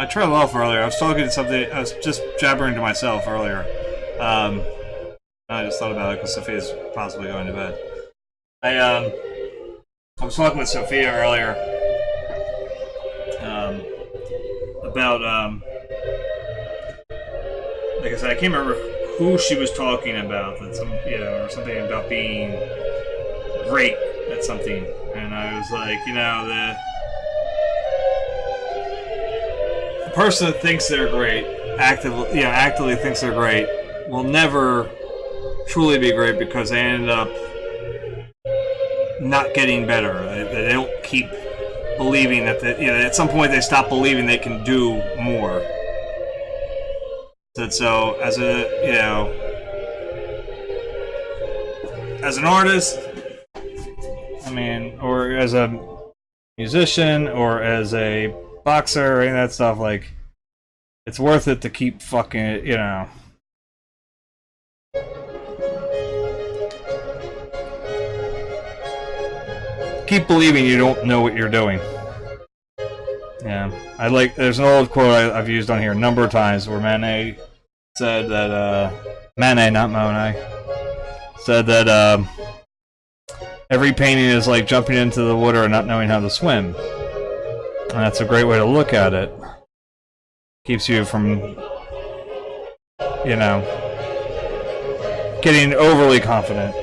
I trailed off earlier. I was talking to something. I was just jabbering to myself earlier. I just thought about it because Sophia's possibly going to bed. I was talking with Sophia earlier about like I said, I can't remember who she was talking about. That or something about being great at something, and I was like, the person that thinks they're great, actively thinks they're great, will never truly be great because they ended up not getting better. They don't keep believing that at some point they stop believing they can do more. So as an artist, or as a musician, or as a boxer, or any of that stuff, like, it's worth it to keep fucking, keep believing you don't know what you're doing. Yeah, there's an old quote I've used on here a number of times where Manet said that, Manet, not Monet, said that, every painting is like jumping into the water and not knowing how to swim. And that's a great way to look at it. Keeps you from, getting overly confident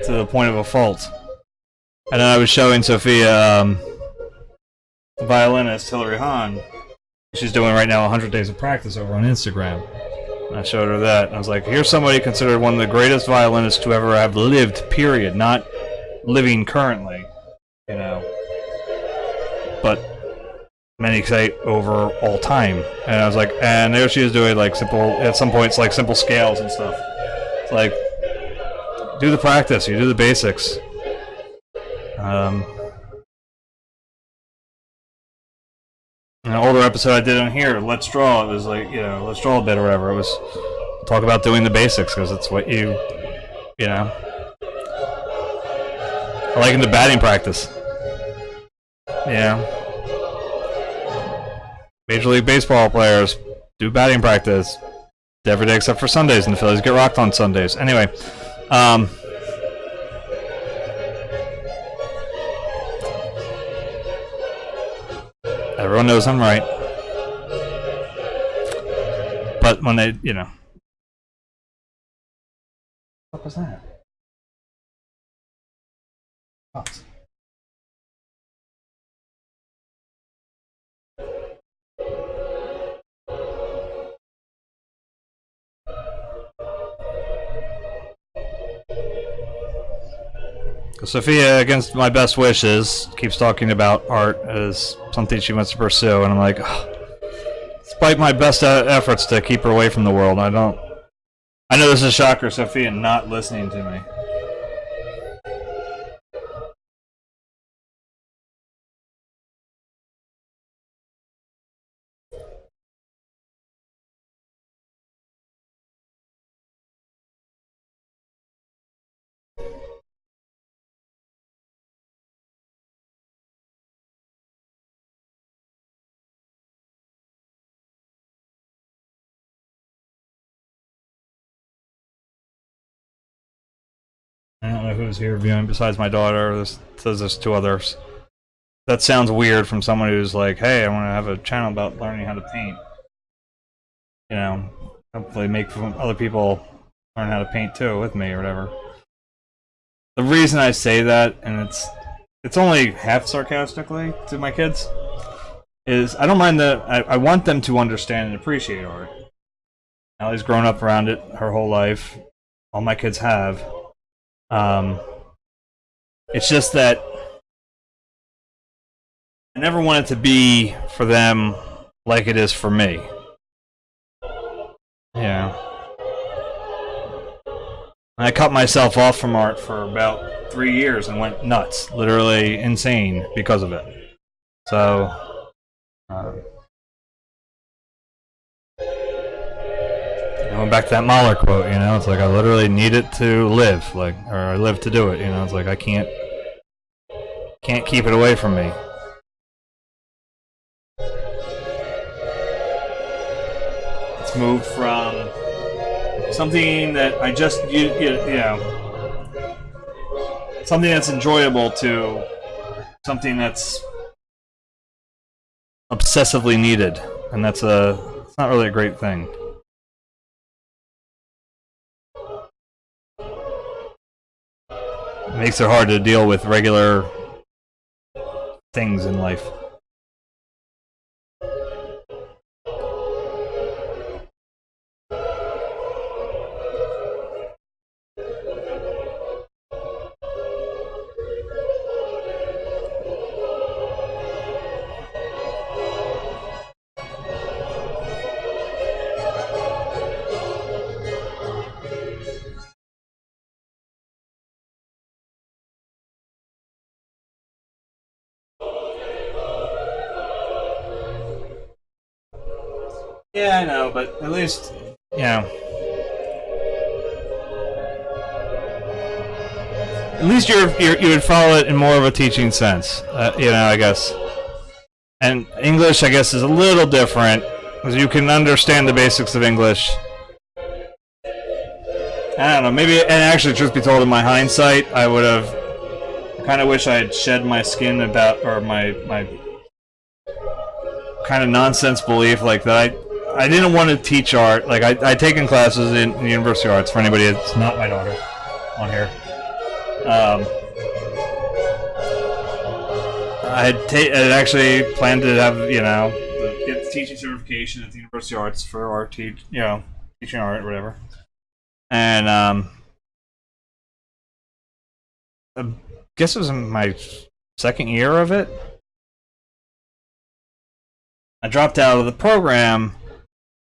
to the point of a fault. And then I was showing Sophia, violinist Hilary Hahn. She's doing right now 100 days of practice over on Instagram. And I showed her that, and I was like, here's somebody considered one of the greatest violinists to ever have lived, period. Not living currently, but many say over all time. And I was like, and there she is doing like at some points, like simple scales and stuff. It's like, do the practice, you do the basics. An older episode I did on here, Let's Draw, it was like, let's draw a bit or whatever. It was talk about doing the basics because it's what I like in the batting practice. Major League Baseball players do batting practice every day except for Sundays, and the Phillies get rocked on Sundays. Anyway, everyone knows I'm right. But when they, what was that? Fox. Sophia, against my best wishes, keeps talking about art as something she wants to pursue, and I'm like, despite my best efforts to keep her away from the world, I know this is a shocker, Sophia not listening to me. I don't know who's here viewing besides my daughter. There's two others. That sounds weird from someone who's like, hey, I want to have a channel about learning how to paint. Hopefully make other people learn how to paint too with me or whatever. The reason I say that, and it's only half sarcastically to my kids, is I don't mind I want them to understand and appreciate art. Allie's grown up around it her whole life. All my kids have. It's just that I never want it to be for them like it is for me. Yeah. I cut myself off from art for about 3 years and went nuts, literally insane because of it. So, I went back to that Mahler quote, it's like I literally need it to live, or I live to do it, it's like I can't keep it away from me. It's moved from something that I just you know, something that's enjoyable to something that's obsessively needed, and it's not really a great thing. It makes it hard to deal with regular things in life. Yeah, I know, but at least, you know, at least you would follow it in more of a teaching sense, you know, I guess. And English, I guess, is a little different, because you can understand the basics of English. I don't know, maybe, and actually, truth be told, in my hindsight, I would have, I kind of wish I had shed my skin about, or my kind of nonsense belief, like that I didn't want to teach art. Like, I'd taken classes in University of Arts, for anybody that's not my daughter on here. I had actually planned to have, you know, get the teaching certification at the University of Arts for art, you know, teaching art or whatever. And I guess it was in my second year of it. I dropped out of the program.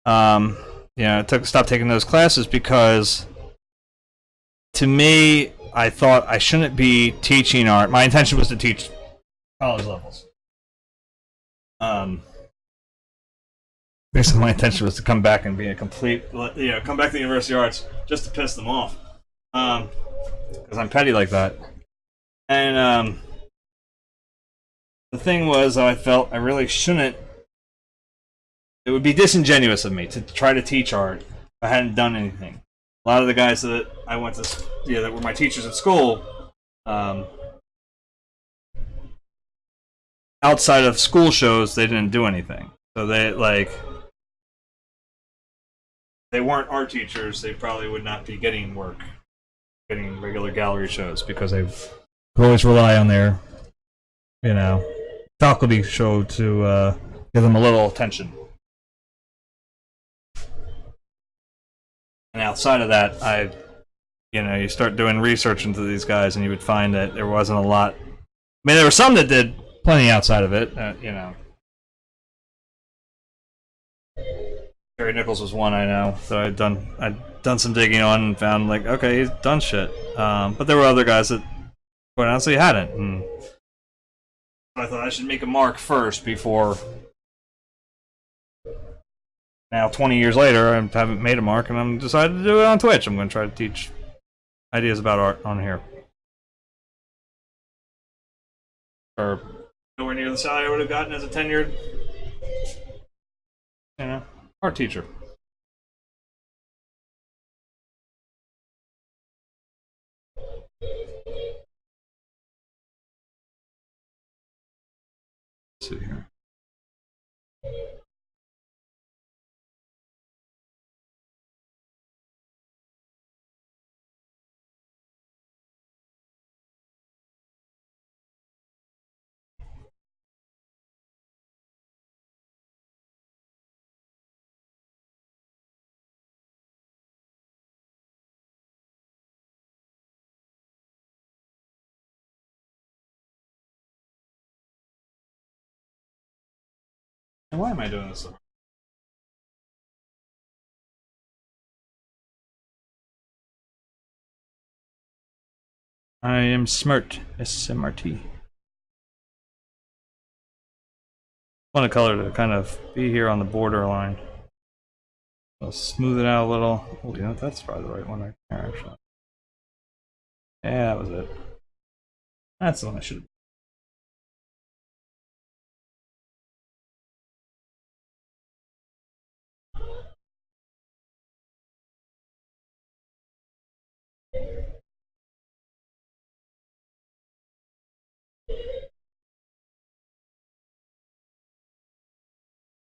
You know, stopped taking those classes because, to me, I thought I shouldn't be teaching art. My intention was to teach college levels. Basically, my intention was to come back and be a complete, you know, come back to the University of Arts just to piss them off, because I'm petty like that. And the thing was, I felt I really shouldn't. It would be disingenuous of me to try to teach art if I hadn't done anything. A lot of the guys that I went to, you know, that were my teachers at school, outside of school shows, they didn't do anything. So they weren't art teachers. They probably would not be getting work, getting regular gallery shows, because they always rely on their, you know, faculty show to give them a little attention. And outside of that, you know, you start doing research into these guys, and you would find that there wasn't a lot. I mean, there were some that did plenty outside of it, you know. Jerry Nichols was one I know, so I'd done some digging on and found, like, okay, he's done shit. But there were other guys that, quite honestly, hadn't. And I thought I should make a mark first before. Now, 20 years later, I haven't made a mark, and I'm decided to do it on Twitch. I'm going to try to teach ideas about art on here. Or nowhere near the salary I would have gotten as a tenured, you know, art teacher. Let's see here. And why am I doing this? I am smart. SMRT. I want a color to kind of be here on the borderline. I'll smooth it out a little. Oh, you know, that's probably the right one right there, actually. Yeah, that was it. That's the one I should have.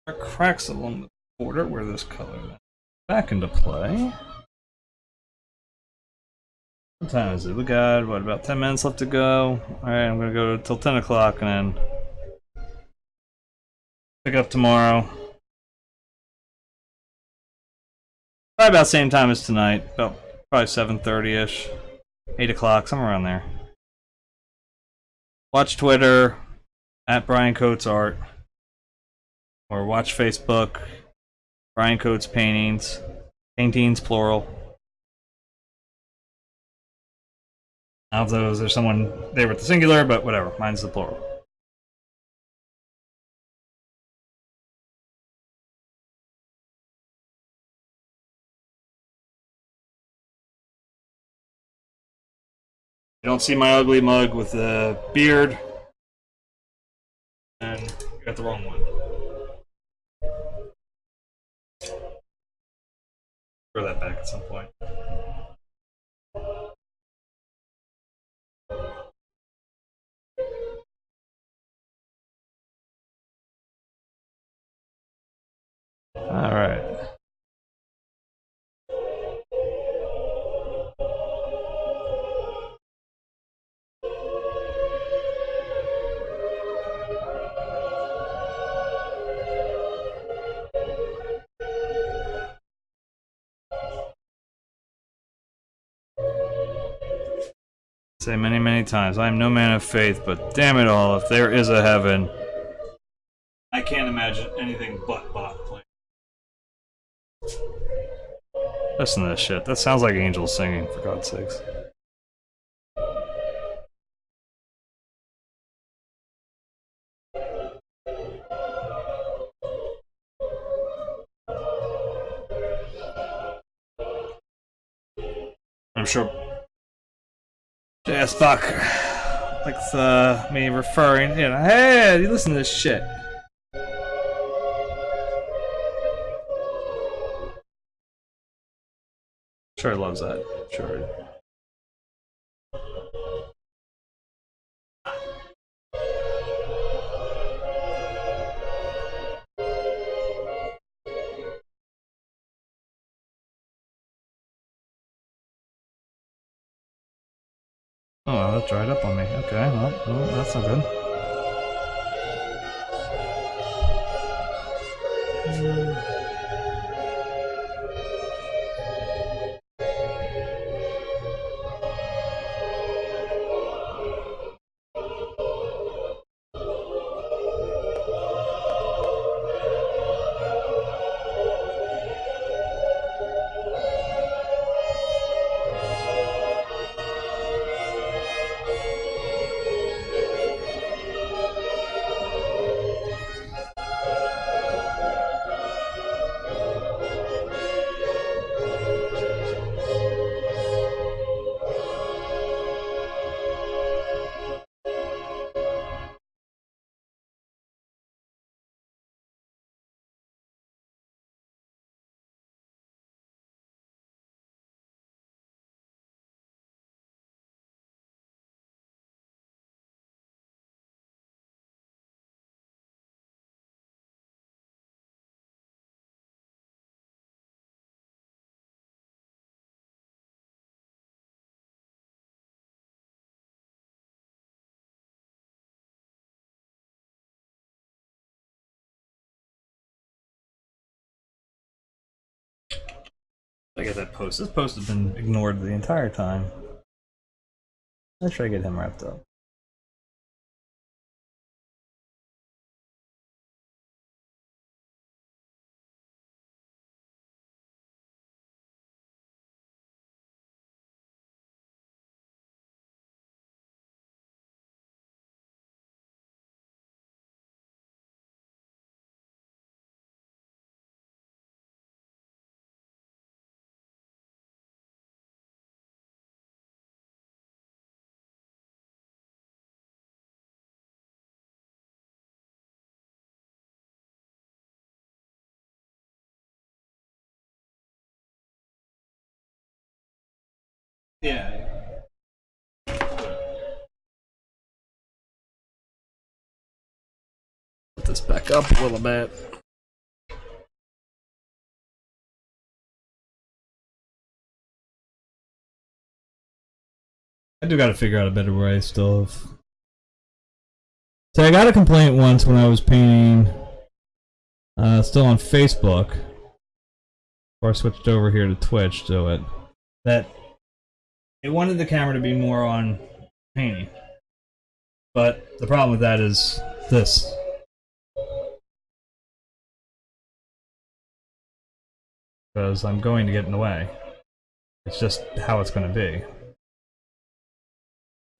There are cracks along the border where this color back into play. What time is it? We got, what, about 10 minutes left to go? Alright, I'm gonna go till 10 o'clock and then pick up tomorrow. Probably about the same time as tonight. About probably 7:30-ish. 8 o'clock, somewhere around there. Watch Twitter, at Brian Coates Art. Or watch Facebook, Brian Coates Paintings. Paintings, plural. I don't know if there's someone there with the singular, but whatever. Mine's the plural. You don't see my ugly mug with the beard. And you got the wrong one. Throw that back at some point. All right. Say many, many times, I am no man of faith, but damn it all, if there is a heaven, I can't imagine anything but Bach playing. Listen to this shit. That sounds like angels singing, for God's sakes. I'm sure J.S. Bach likes me referring, you know, hey, you listen to this shit. Sure loves that. Sure. Oh, that dried up on me. Okay, well, that's not good. I get that post. This post has been ignored the entire time. Let's try to get him wrapped up. Yeah. Put this back up a little bit. I do gotta figure out a better way still of... So I got a complaint once when I was painting, still on Facebook, before I switched over here to Twitch to it, that it wanted the camera to be more on painting. But the problem with that is this. Because I'm going to get in the way. It's just how it's going to be.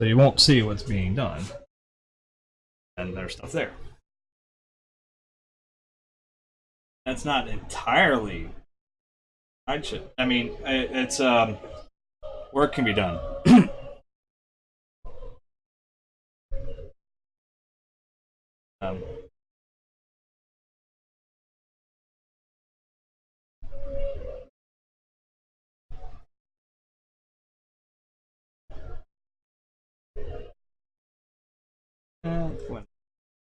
So you won't see what's being done. And there's stuff there. That's not entirely... I mean, it's, work can be done.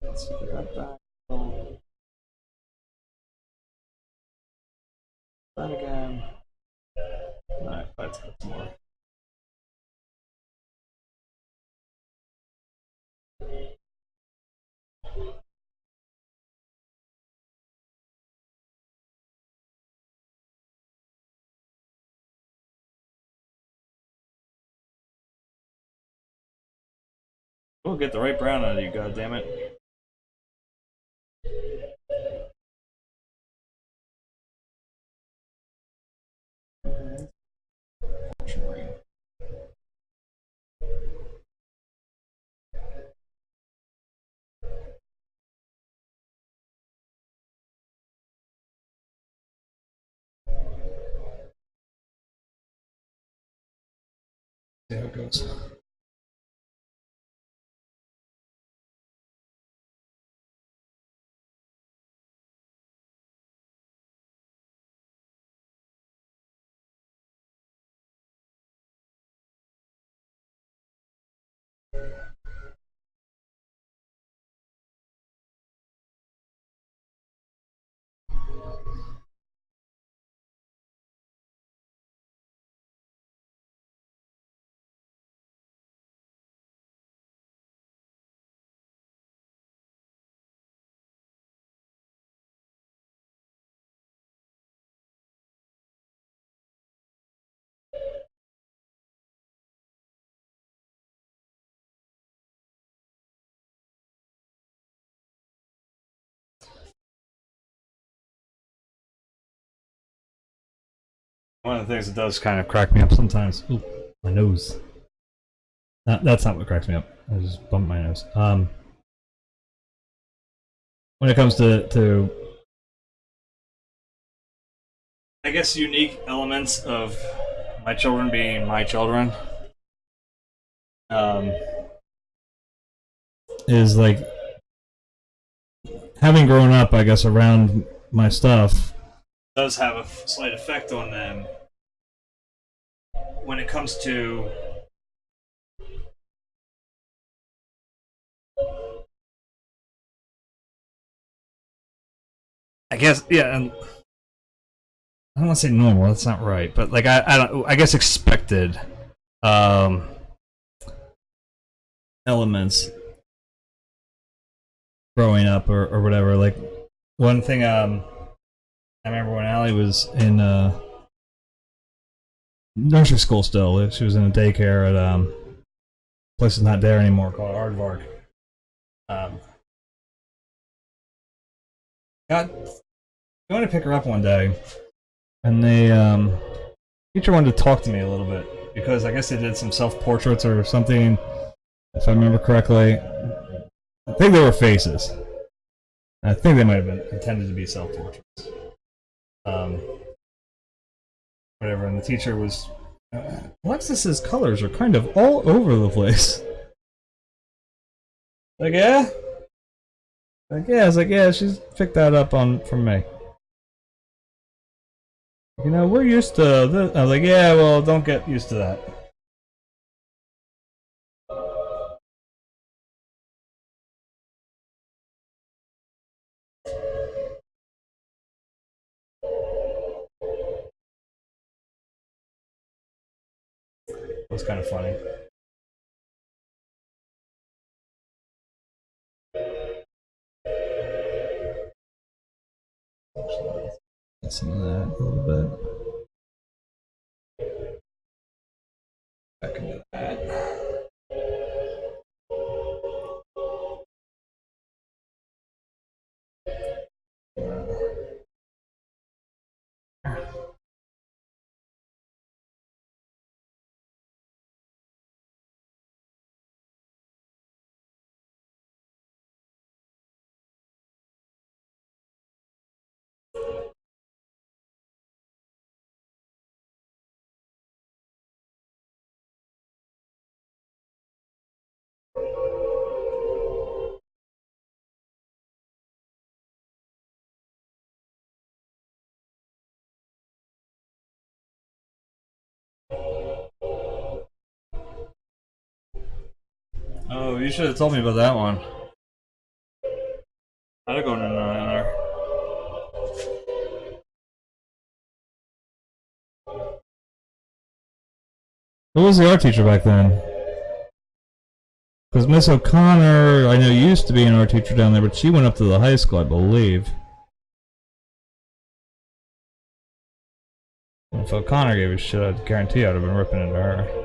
Let's get that back. That again. Alright, let's get some more. We'll get the right brown out of you, goddammit. See how it goes. One of the things that does kind of crack me up sometimes. Ooh, my nose. That's not what cracks me up. I just bumped my nose. When it comes to I guess unique elements of my children being my children, is like having grown up, I guess, around my stuff does have a slight effect on them when it comes to I guess, yeah, and I don't want to say normal, that's not right, but like I guess expected elements growing up or whatever. Like one thing I remember when Allie was in nursery school still. She was in a daycare at place is not there anymore called Aardvark. Got going to pick her up one day, and the teacher wanted to talk to me a little bit because I guess they did some self-portraits or something, if I remember correctly. I think they were faces. I think they might have been intended to be self-portraits. Whatever, and the teacher was, Alexis's colors are kind of all over the place. Like, yeah? Like, yeah, I was like, yeah, she's picked that up from me. You know, we're used to this. I was like, yeah, well, don't get used to that. It was kind of funny. Listen to that a little bit. Back into that. Oh, you should have told me about that one. I'd have gone in there. Who was the art teacher back then? Because Miss O'Connor, I know, used to be an art teacher down there, but she went up to the high school, I believe. If O'Connor gave a shit, I'd guarantee I'd have been ripping into her.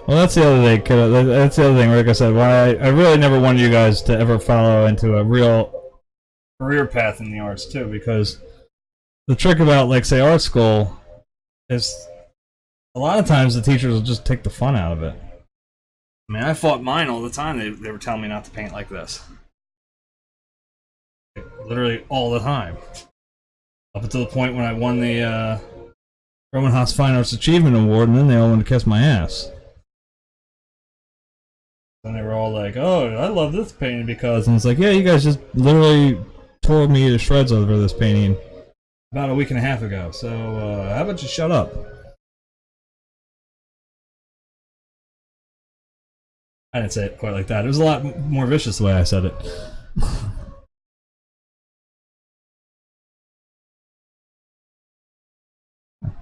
Well, that's the other thing. That's the other thing. Like I said, why I really never wanted you guys to ever follow into a real career path in the arts too, because the trick about, like, say, art school is a lot of times the teachers will just take the fun out of it. I mean, I fought mine all the time. They were telling me not to paint like this, like, literally all the time, up until the point when I won the Roman Haas Fine Arts Achievement Award, and then they all wanted to kiss my ass. And they were all like, "Oh, I love this painting because," and it's like, "Yeah, you guys just literally tore me to shreds over this painting about a week and a half ago. So how about you shut up?" I didn't say it quite like that. It was a lot more vicious the way I said it.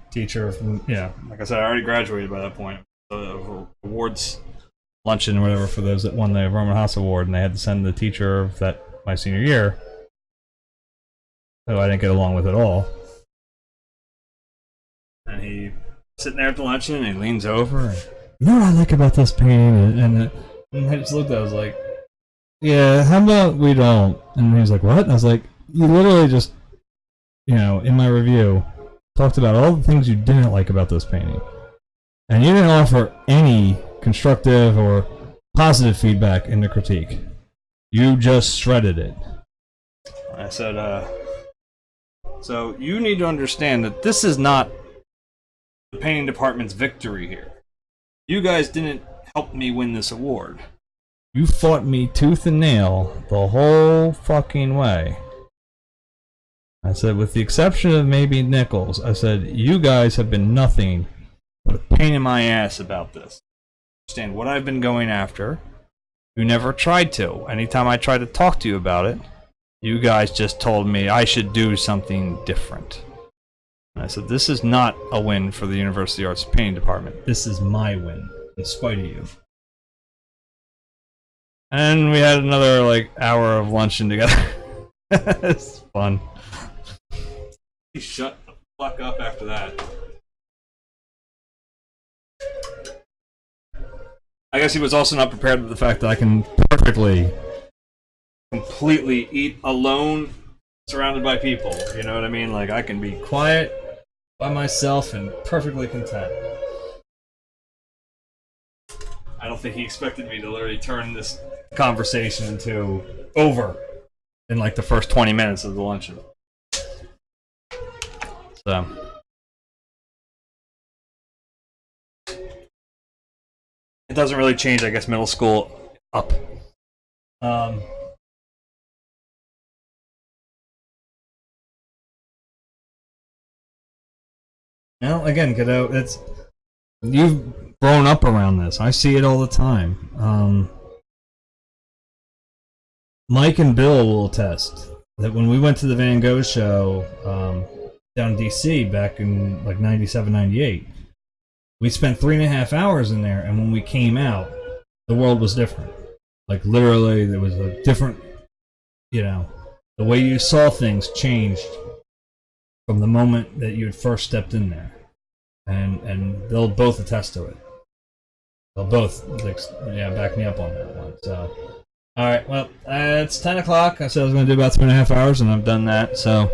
Teacher from, yeah, like I said, I already graduated by that point. Awards luncheon or whatever for those that won the Roman Haas Award, and they had to send the teacher of that my senior year, who I didn't get along with at all. And he sitting there at the luncheon, and he leans over, and, "You know what I like about this painting?" And I just looked at it, I was like, "Yeah, how about we don't?" And he was like, "What?" And I was like, "You literally just, you know, in my review, talked about all the things you didn't like about this painting. And you didn't offer any constructive or positive feedback in the critique. You just shredded it." I said, "So you need to understand that this is not the painting department's victory here. You guys didn't help me win this award. You fought me tooth and nail the whole fucking way." I said, "With the exception of maybe Nichols," I said, "you guys have been nothing but a pain in my ass about this. Understand what I've been going after. You never tried to. Anytime I tried to talk to you about it, you guys just told me I should do something different." And I said, "This is not a win for the University Arts Painting Department. This is my win, in spite of you." And we had another, like, hour of luncheon together. It's fun. He shut the fuck up after that. I guess he was also not prepared with the fact that I can perfectly, completely eat alone, surrounded by people. You know what I mean? Like, I can be quiet by myself and perfectly content. I don't think he expected me to literally turn this conversation into over in like the first 20 minutes of the luncheon. So it doesn't really change, I guess, middle school up. Now, again, kiddo, it's, you've grown up around this. I see it all the time. Mike and Bill will attest. that when we went to the Van Gogh show down in DC back in like 97, 98, we spent 3.5 hours in there, and when we came out, the world was different. Like literally, there was a different, you know, the way you saw things changed from the moment that you had first stepped in there, and they'll both attest to it. They'll both, like, yeah, back me up on that one. So, all right, well, it's 10 o'clock. I said I was going to do about 3.5 hours, and I've done that. So,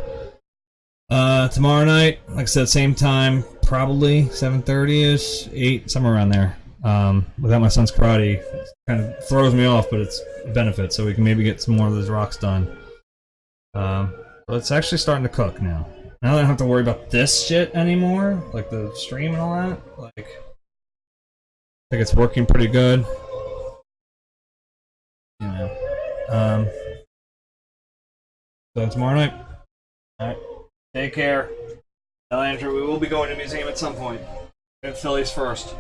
tomorrow night, like I said, same time, probably 7:30ish, 8, somewhere around there. Without my son's karate, it kind of throws me off, but it's a benefit, so we can maybe get some more of those rocks done. But it's actually starting to cook now. Now I don't have to worry about this shit anymore, like the stream and all that. Like, I think it's working pretty good. You know. So tomorrow night. All right. Take care. Tell Andrew we will be going to the museum at some point. At Philly's first.